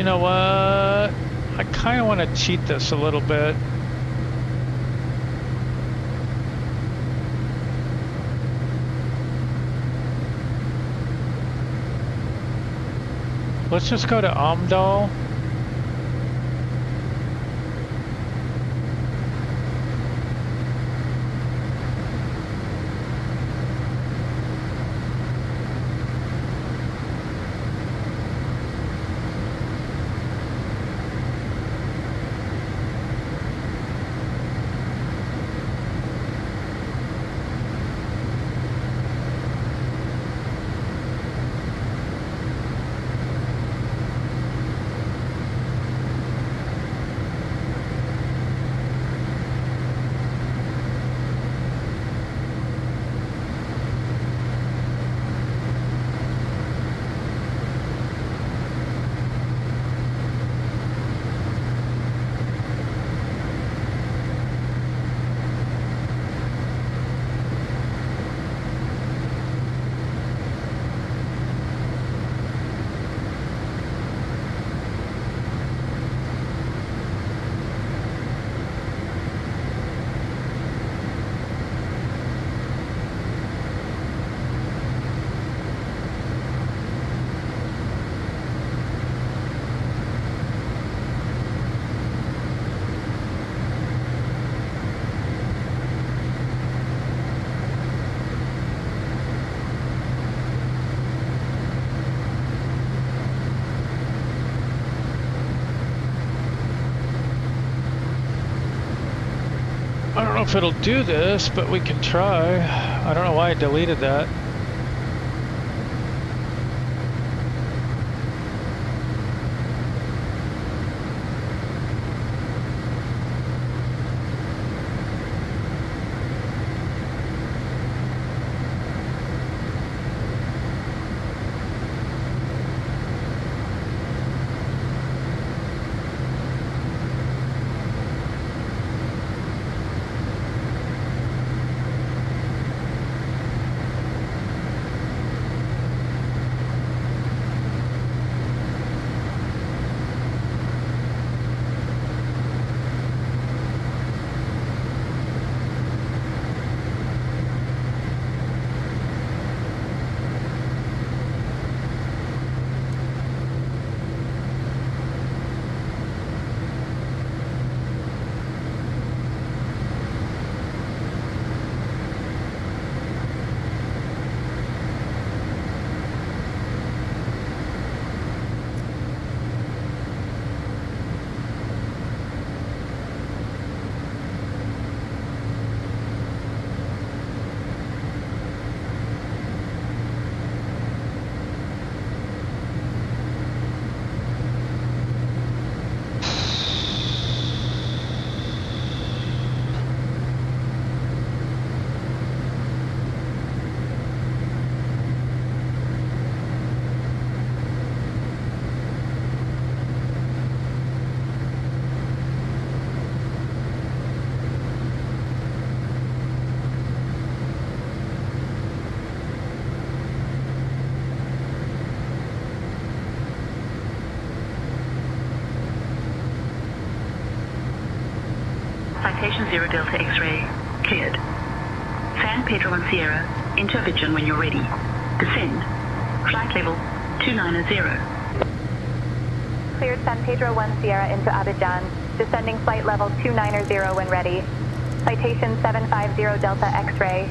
know what? I kind of want to cheat this a little bit. Let's just go to Amdal. I don't know if it'll do this, but we can try. I don't know why I deleted that.
Citation 0 Delta X-ray, cleared. San Pedro 1 Sierra, into Abidjan when you're ready. Descend. Flight level 290.
Cleared San Pedro 1 Sierra into Abidjan. Descending flight level 290 when ready. Citation 750 Delta X-ray.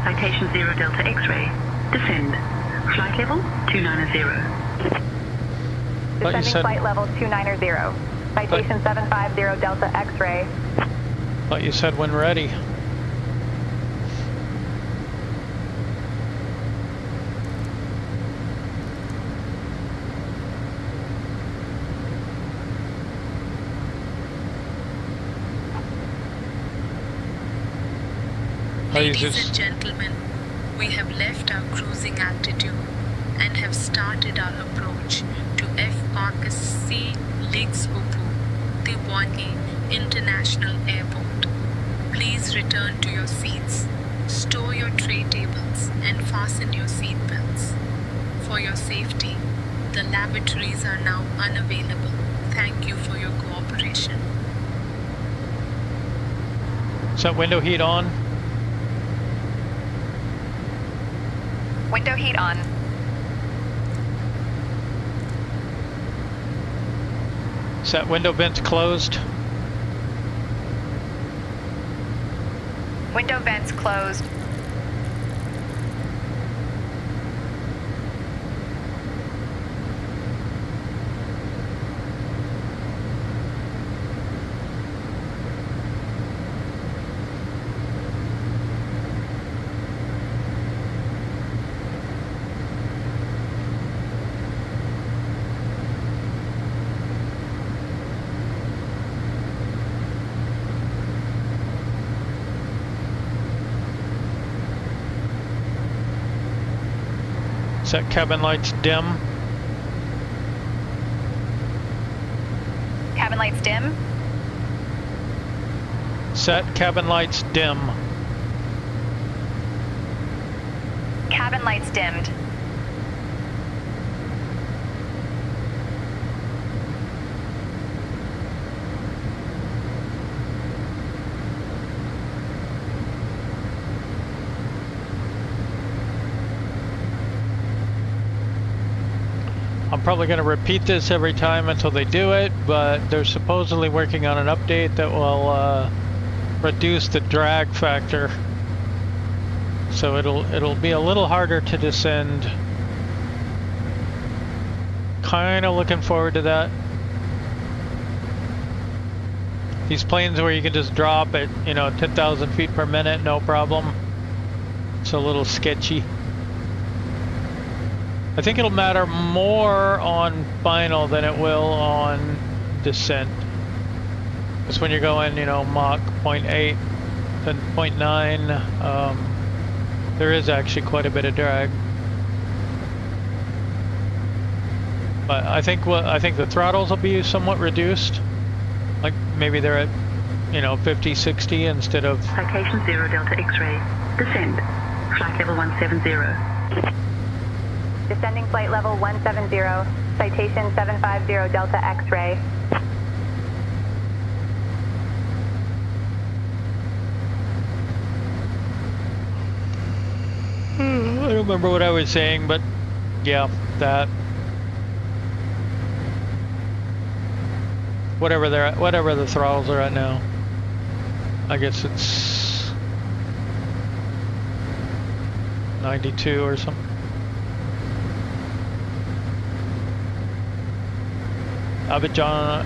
Citation 0 Delta X-ray, descend. Flight level 290.
Descending flight level 290. Citation 750 Delta X-ray.
Thought you said when ready.
Ladies and gentlemen, we have left our cruising altitude and have started our approach to FRC Ligsupu, Tibwangi International Airport. Please return to your seats. Store your tray tables and fasten your seat belts. For your safety, the lavatories are now unavailable. Thank you for your cooperation.
Is that window heat on?
Window heat on.
Is that window vent closed?
Window vents closed.
Set cabin lights dim.
Cabin lights dim.
Set cabin lights dim.
Cabin lights dimmed.
I'm probably going to repeat this every time until they do it, but they're supposedly working on an update that will reduce the drag factor. So it'll be a little harder to descend. Kind of looking forward to that. These planes where you can just drop at, 10,000 feet per minute, no problem. It's a little sketchy. I think it'll matter more on final than it will on descent. Because when you're going, Mach 0.8 to 0.9, there is actually quite a bit of drag. But I think the throttles will be somewhat reduced. Like maybe they're at, 50, 60 instead of.
Citation 0 Delta X-ray. Descend. Flight level 170.
Descending flight level 170, citation 750 Delta X-ray.
I don't remember what I was saying, but yeah, that. Whatever they're at, whatever the throttles are at now. I guess it's 92 or something. Abidjan.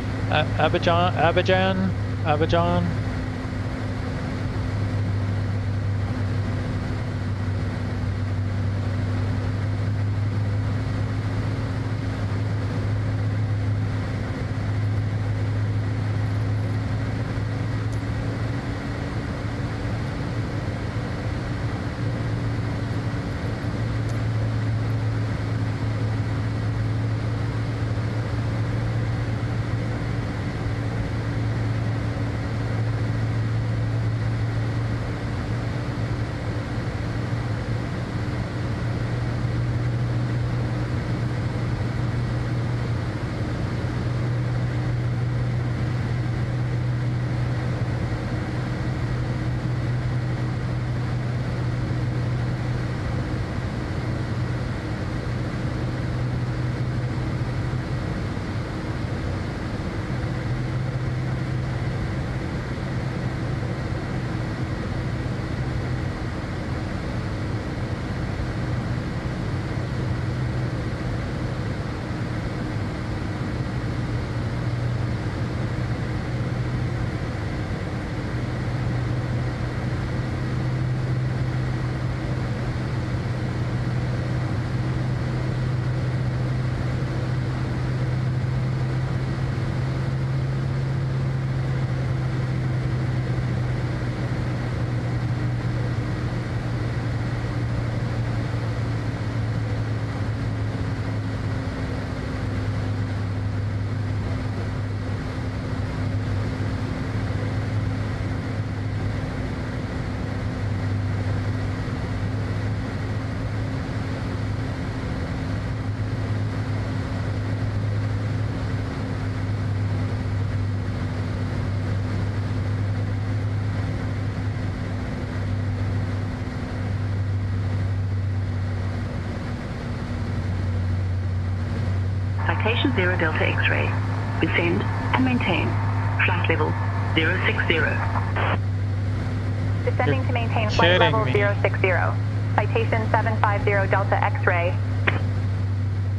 Citation 0 Delta X-ray. Descend and maintain. Flight level 060.
Descending to maintain flight level 060. Citation 750 Delta X-ray.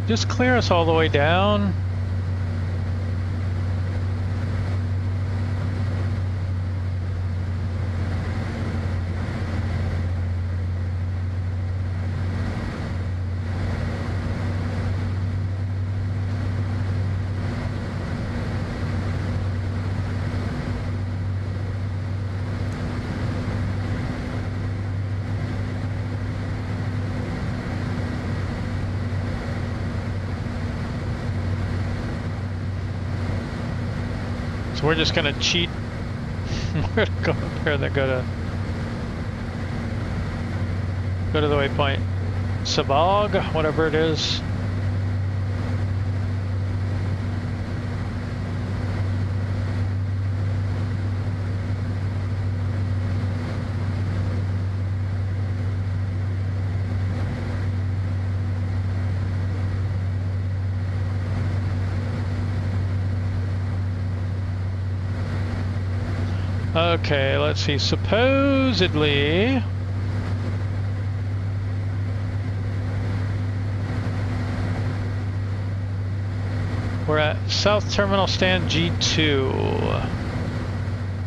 Just clear us all the way down. We're just gonna cheat. We're gonna go up there. They're gonna go to the waypoint. Sabog, whatever it is. Okay, let's see. Supposedly, we're at South Terminal Stand G2.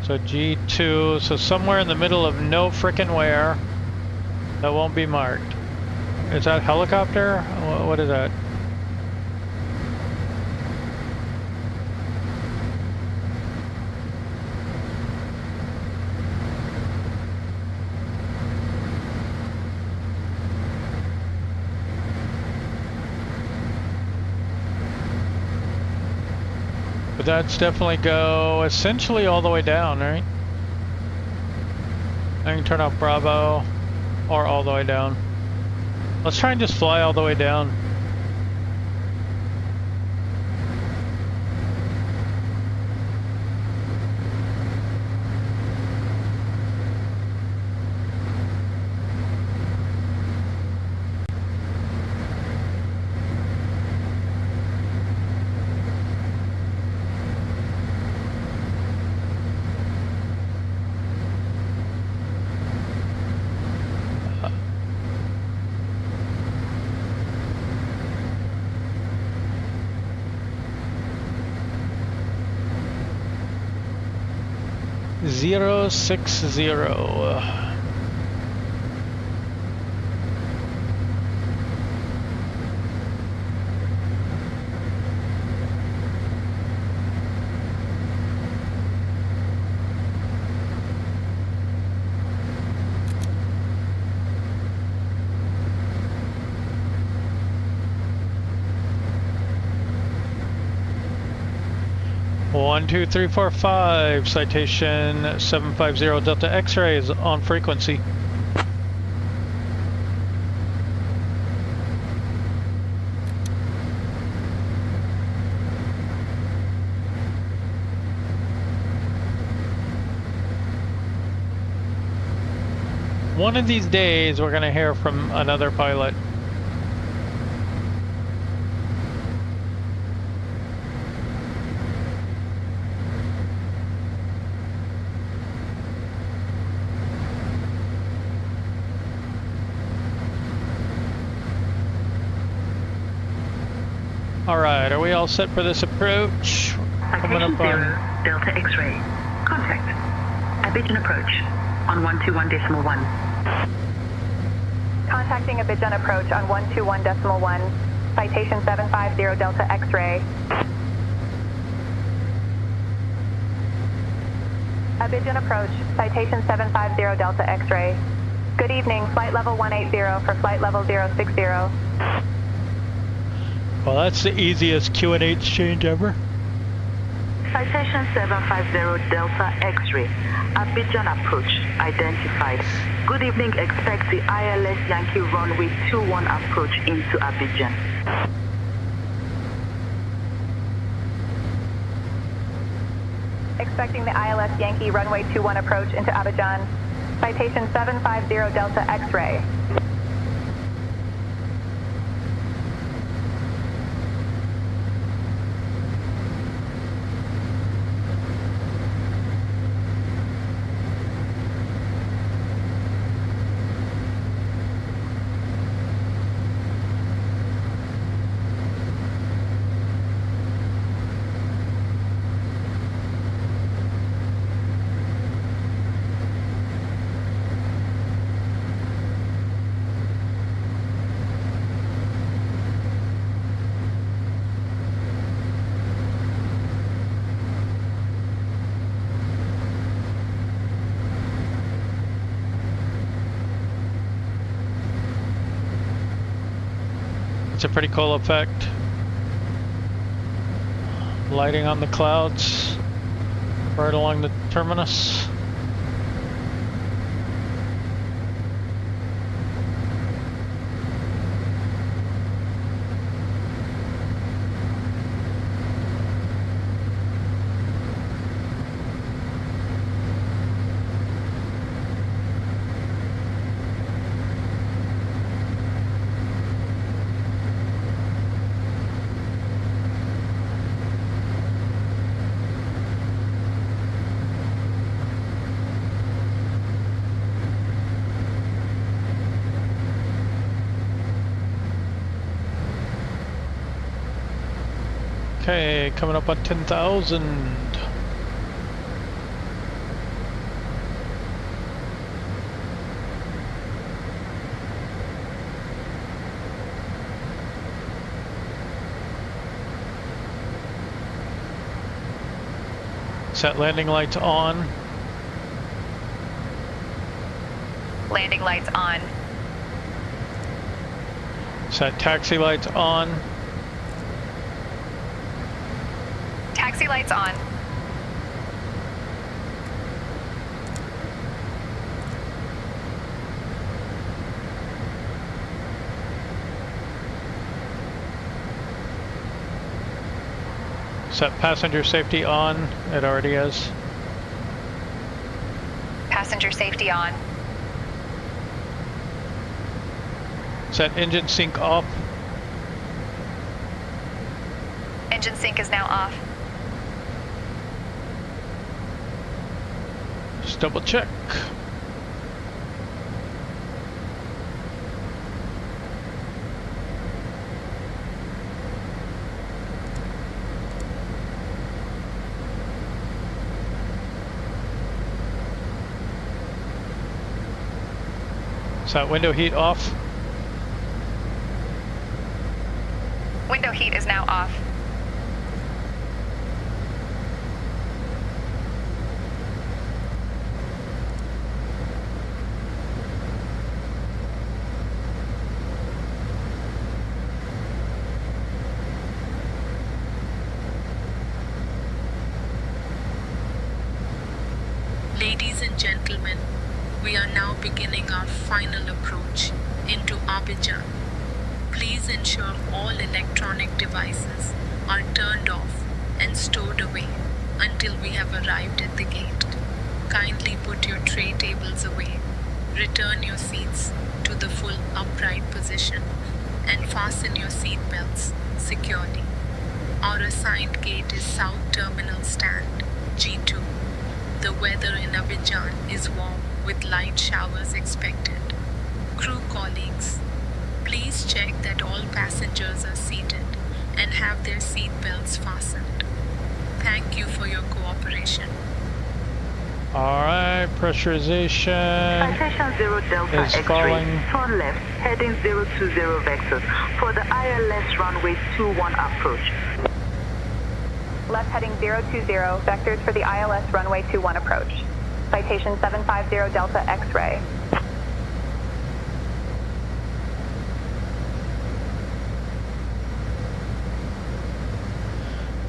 So G2, so somewhere in the middle of no frickin' where. That won't be marked. Is that helicopter? What is that? But that's definitely go essentially all the way down, right? I can turn off Bravo or all the way down. Let's try and just fly all the way down. Zero 60. One, two, three, four, five. Citation 750 Delta X-ray is on frequency. One of these days we're gonna hear from another pilot. Alright, are we all set for this approach? Coming up on
0 Delta X-ray. Contact. Abidjan approach on 121.1.
Contacting Abidjan approach on 121.1. Citation 750 Delta X-ray. Abidjan approach. Citation 750 Delta X-ray. Good evening. Flight level 180 for flight level 060.
Well, that's the easiest Q&A exchange ever.
Citation 750 Delta X-ray. Abidjan approach identified. Good evening. Expect the ILS Yankee runway 21 approach into Abidjan.
Expecting the ILS Yankee runway 21 approach into Abidjan. Citation 750 Delta X-ray.
It's a pretty cool effect. Lighting on the clouds right along the terminus. Okay, coming up on 10,000. Set landing lights on.
Landing lights on.
Set taxi lights on.
Taxi lights on.
Set passenger safety on. It already is.
Passenger safety on.
Set engine sync off.
Engine sync is now off.
Just double check. Set window heat off.
Window heat is now off.
Ladies and gentlemen, we are now beginning our final approach into Abidjan. Please ensure all electronic devices are turned off and stored away until we have arrived at the gate. Kindly put your tray tables away, return your seats to the full upright position, and fasten your seat belts securely. Our assigned gate is South Terminal Stand, G2. The weather in Abidjan is warm with light showers expected. Crew colleagues, please check that all passengers are seated and have their seat belts fastened. Thank you for your cooperation.
Alright, pressurization
Citation 0 Delta
is
X-ray,
falling.
turn left, heading 020 vectors for the ILS runway 21 approach.
Left heading 020, vectors for the ILS runway 21 approach. Citation 750 Delta X-ray.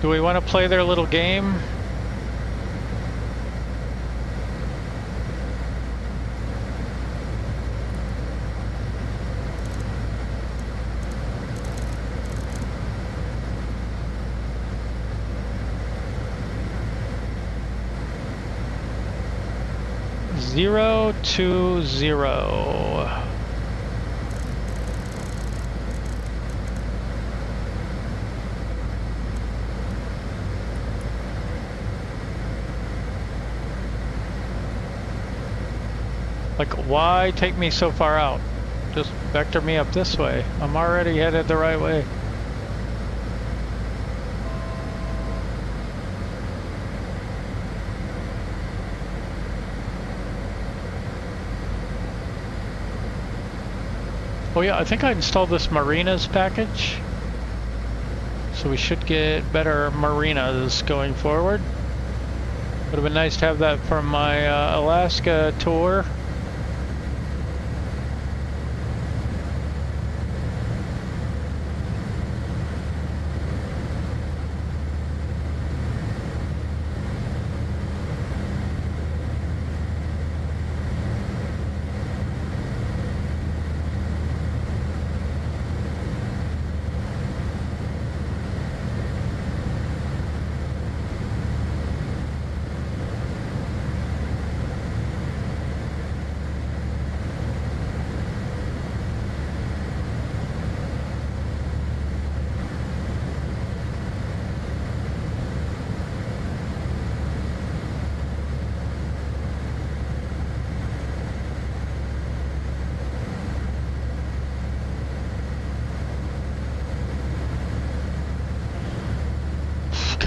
Do we want to play their little game? Zero to zero. Like, why take me so far out? Just vector me up this way. I'm already headed the right way. Oh yeah, I think I installed this marinas package. So we should get better marinas going forward. Would have been nice to have that from my Alaska tour.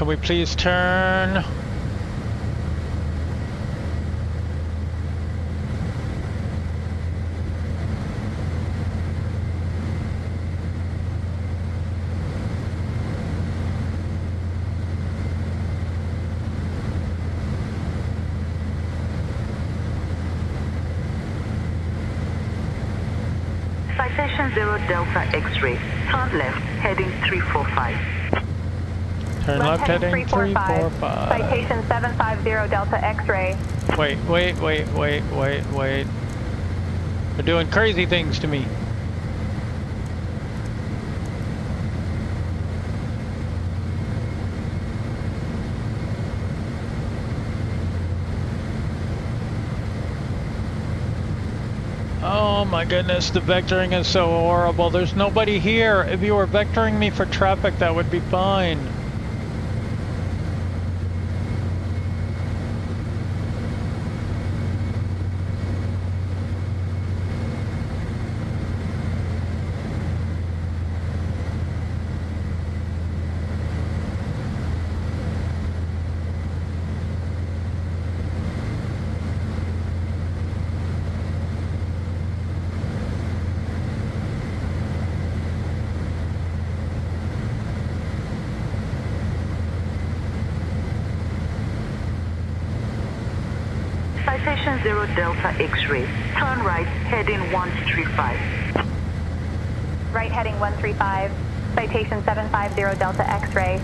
can we please turn?
Citation 0 Delta X-ray. Turn left, heading 345.
Turn left heading 345.
Citation 750 Delta X-ray.
Wait. They're doing crazy things to me. Oh my goodness, the vectoring is so horrible. There's nobody here. If you were vectoring me for traffic, that would be fine.
Citation 0 Delta X-ray. Turn right, heading 135.
Right heading 135. Citation 750 Delta X-ray.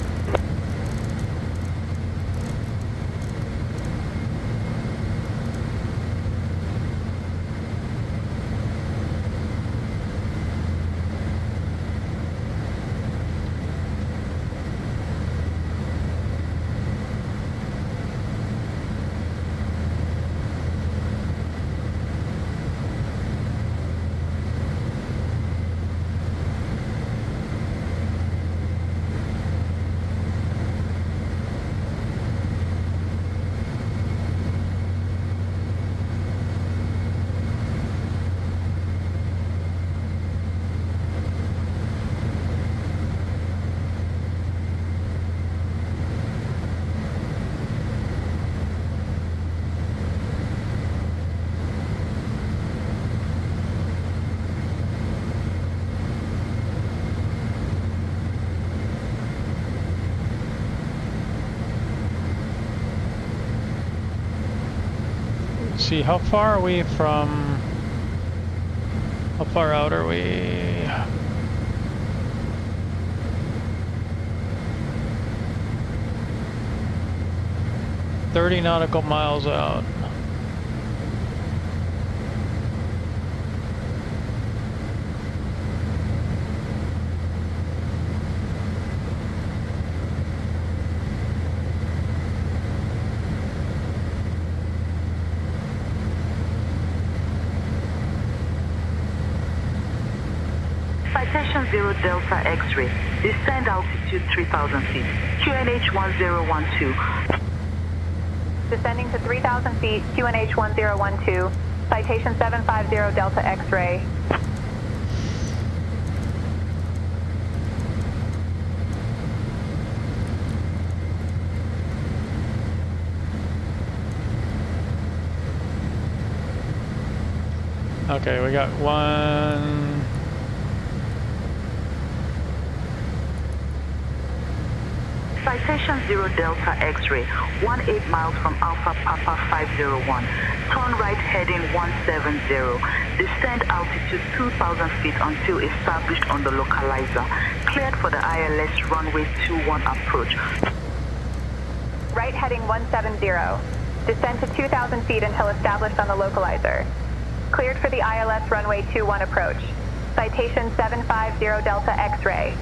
See, how far are we from... How far out are we? "30 nautical miles out.
Citation 0 Delta X-ray. Descend altitude 3,000 feet. QNH 1012.
Descending to 3,000 feet, QNH 1012. Citation 750 Delta X-ray.
Okay, we got one...
Citation 0 Delta X-ray, 18 miles from Alpha Papa 501. Turn right heading 170. Descend altitude 2,000 feet until established on the localizer. Cleared for the ILS runway 21 approach.
Right heading 170. Descend to 2,000 feet until established on the localizer. Cleared for the ILS runway 21 approach. Citation 750 Delta X-ray.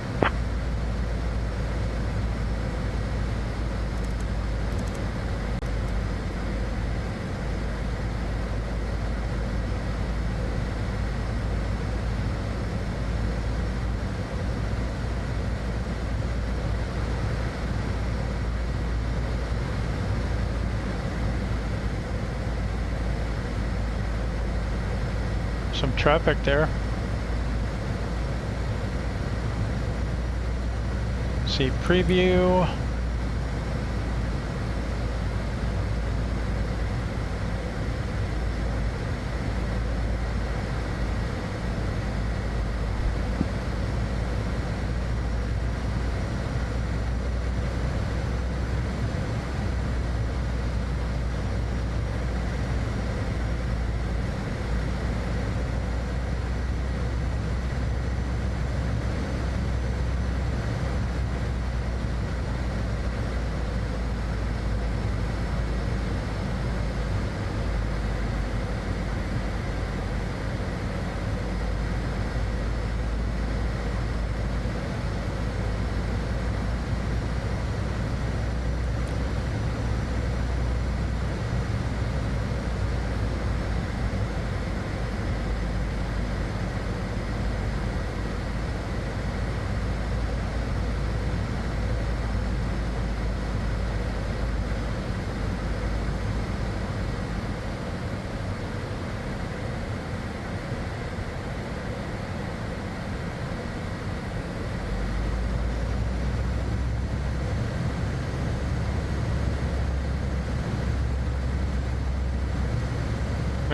Some traffic there. See preview.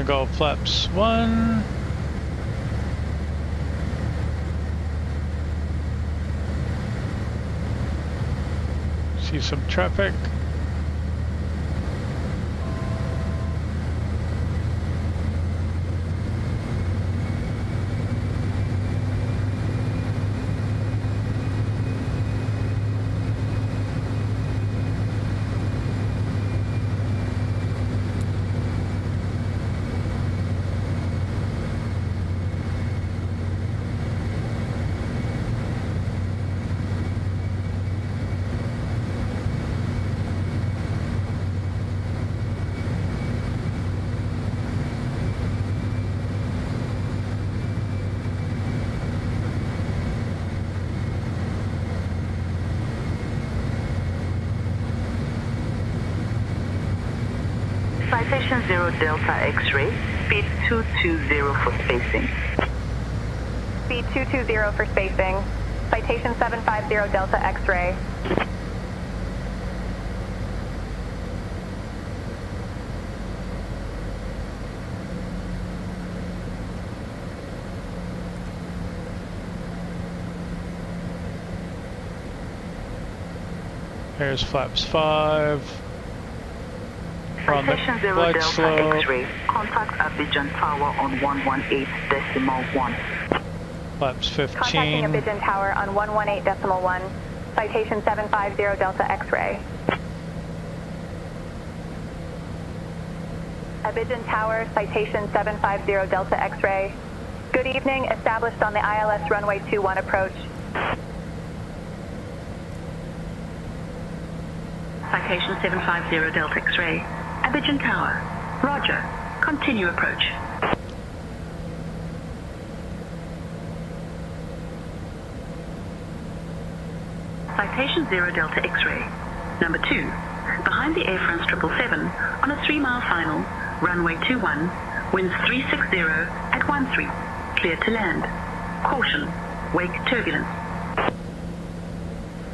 Gonna go flaps 1. See some traffic.
Citation 0 Delta X-ray, speed 220 for spacing.
Speed 220 for spacing. Citation 750 Delta X-ray.
Here's flaps 5. From the
Citation 0
flight
Delta
slope.
X-ray, contact Abidjan Tower on 118.1.
Flaps 15.
Contacting Abidjan Tower on 118.1. Citation 750 Delta X-ray. Abidjan Tower, citation 750 Delta X-ray. Good evening, established on the ILS runway 21 approach.
Citation 750 Delta X-ray, Abidjan Tower. Roger. Continue approach. Citation 0 Delta X-ray. Number 2. Behind the Air France 777 on a 3-mile final, runway 21, winds 360 at 13. Clear to land. Caution. Wake turbulence.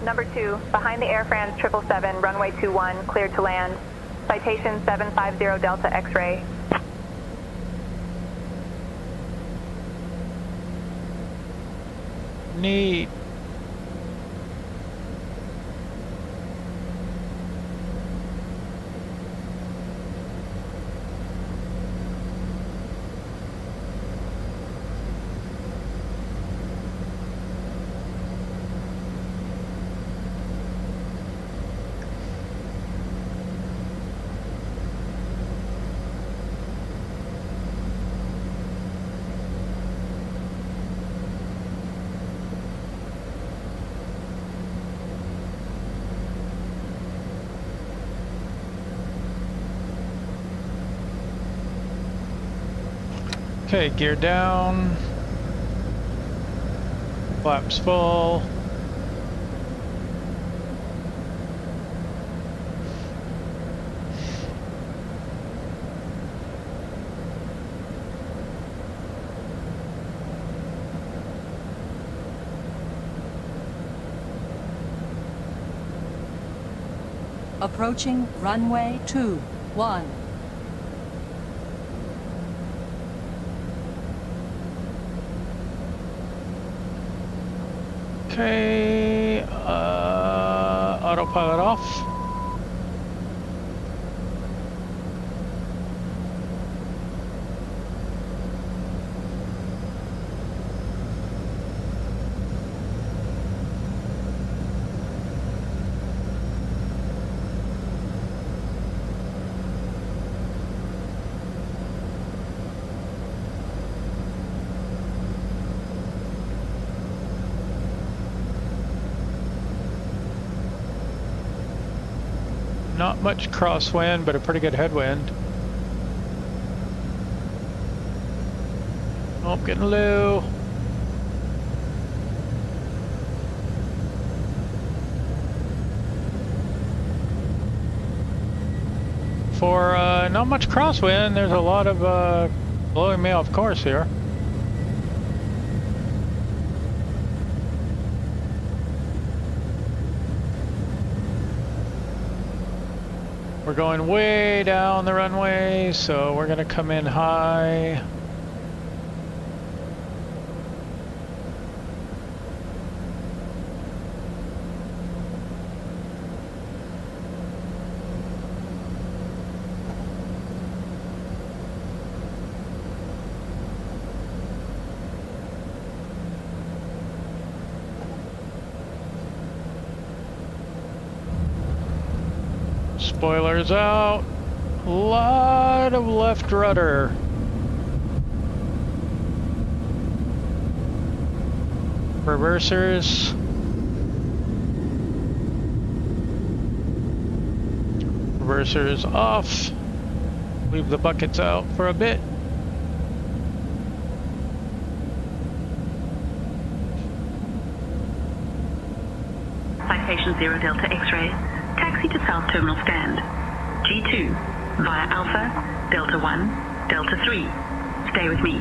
Number 2, behind the Air France 777, runway 21, cleared to land. Citation 750 Delta X-ray.
Neat. Okay, gear down. Flaps full.
Approaching runway 21.
Okay, autopilot off. Not much crosswind, but a pretty good headwind. Oh, getting low. For not much crosswind, there's a lot of blowing me off course here. We're going way down the runway, so we're gonna come in high. Spoilers out. A lot of left rudder. Reversers. Reversers off. Leave the buckets out for a bit.
Citation 0 Delta X-ray. Taxi to South Terminal Stand. G2 via Alpha, Delta 1, Delta 3. Stay with me.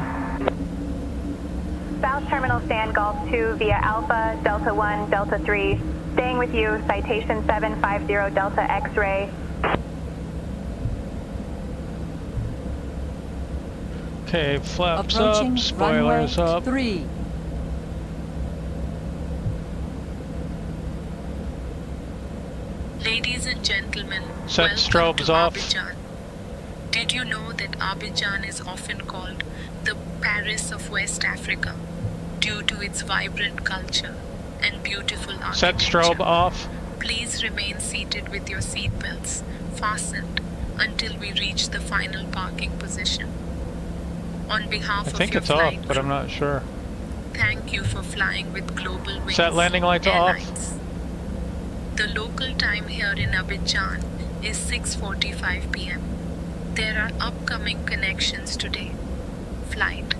South Terminal Stand Golf 2 via Alpha, Delta 1, Delta 3. Staying with you, Citation 750 Delta X-ray.
Okay, flaps
Approaching
up, spoilers
runway
up.
3.
Ladies and gentlemen,
Set
welcome
strobes
to
off.
Abidjan. Did you know that Abidjan is often called the Paris of West Africa due to its vibrant culture and beautiful architecture?
Set strobe off.
Please remain seated with your seatbelts fastened until we reach the final parking position. On behalf
I
of
think
your
it's off,
flight
but I'm
crew,
not sure.
thank you for flying with Global Wings
Set landing lights off.
Airlines. The local time here in Abidjan is 6:45 p.m. There are upcoming connections today. Flight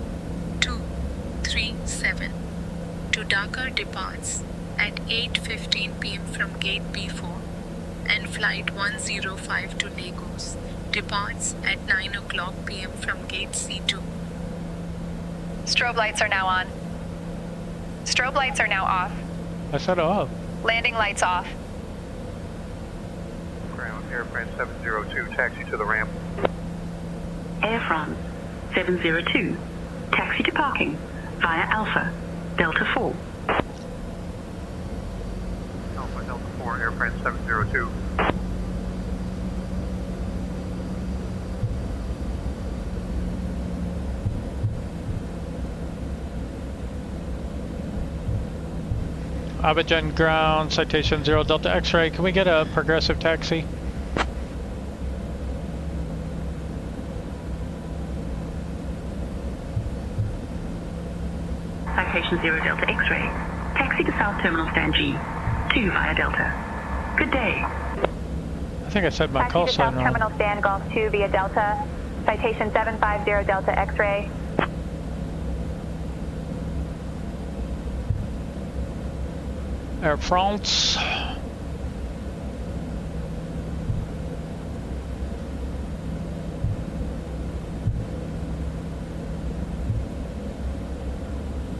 237 to Dakar departs at 8:15 p.m. from Gate B4, and Flight 105 to Lagos departs at 9 o'clock p.m. from Gate C2.
Strobe lights are now on. Strobe lights are now off.
I said off.
Landing lights off.
Ground, airplane 702, taxi to the ramp.
Air France 702. Taxi to parking via Alpha, Delta 4.
Alpha, Delta 4, airplane 702.
Abidjan ground, citation 0 Delta X-ray. Can we get a progressive taxi?
Citation 0 Delta X-ray. Taxi to South Terminal Stand G2 via Delta. Good day.
I think I said my
Taxi
call
to
sign
South
wrong.
Terminal Stand Golf 2 via Delta. Citation 750 Delta X-ray.
Air France.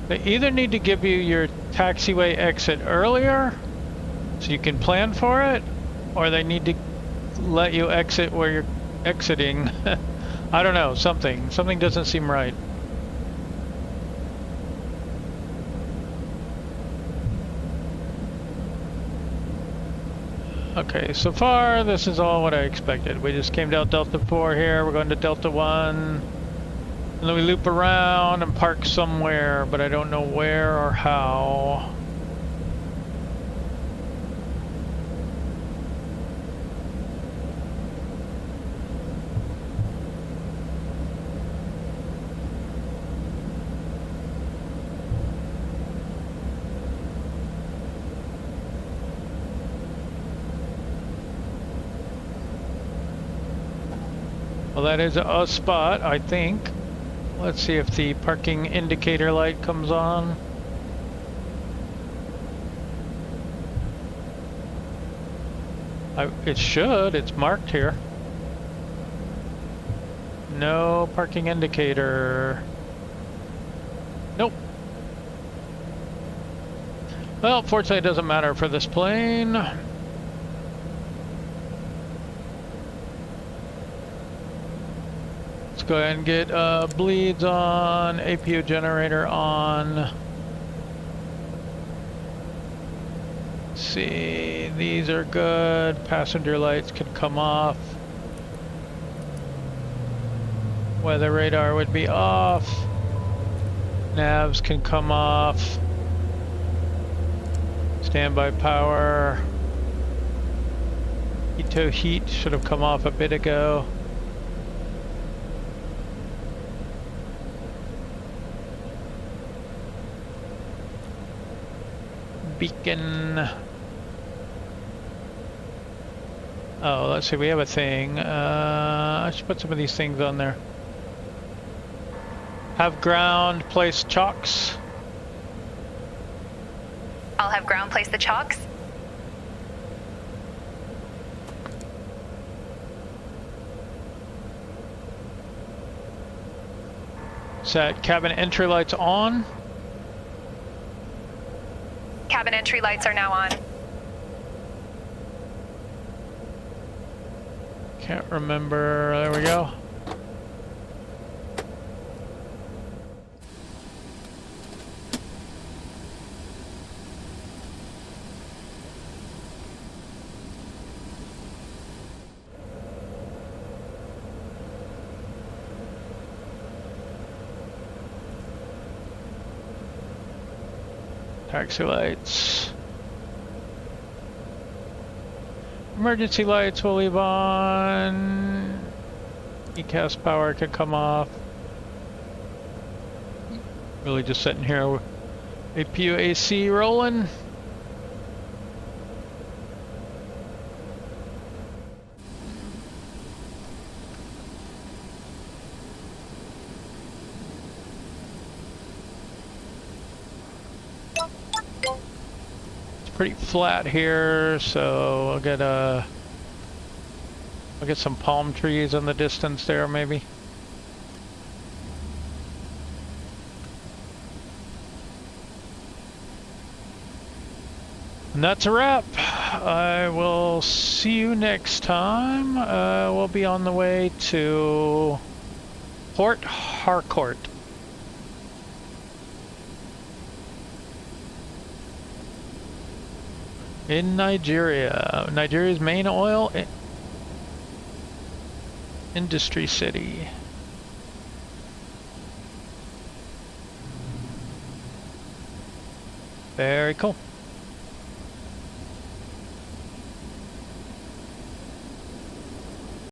They either need to give you your taxiway exit earlier so you can plan for it, or they need to let you exit where you're exiting. I don't know, something doesn't seem right. Okay, so far this is all what I expected. We just came down Delta 4 here, we're going to Delta 1, and then we loop around and park somewhere, but I don't know where or how. Well, that is a spot, I think. Let's see if the parking indicator light comes on. It should, it's marked here. No parking indicator. Nope. Well, fortunately it doesn't matter for this plane. go ahead and get bleeds on, APU generator on. Let's see, these are good. Passenger lights can come off. Weather radar would be off. Navs can come off. Standby power. Ito heat should have come off a bit ago. Beacon. Oh, let's see, we have a thing. I should put some of these things on there. Have ground place chocks.
I'll have ground place the chocks.
Set cabin entry lights on.
Cabin entry lights are now on.
Can't remember. There we go. Taxi lights. Emergency lights will leave on. ECAS power can come off. Really just sitting here with APU AC rolling. Pretty flat here, so I'll get some palm trees in the distance there, maybe. And that's a wrap. I will see you next time. We'll be on the way to Port Harcourt. In Nigeria. Nigeria's main oil industry city. Very cool.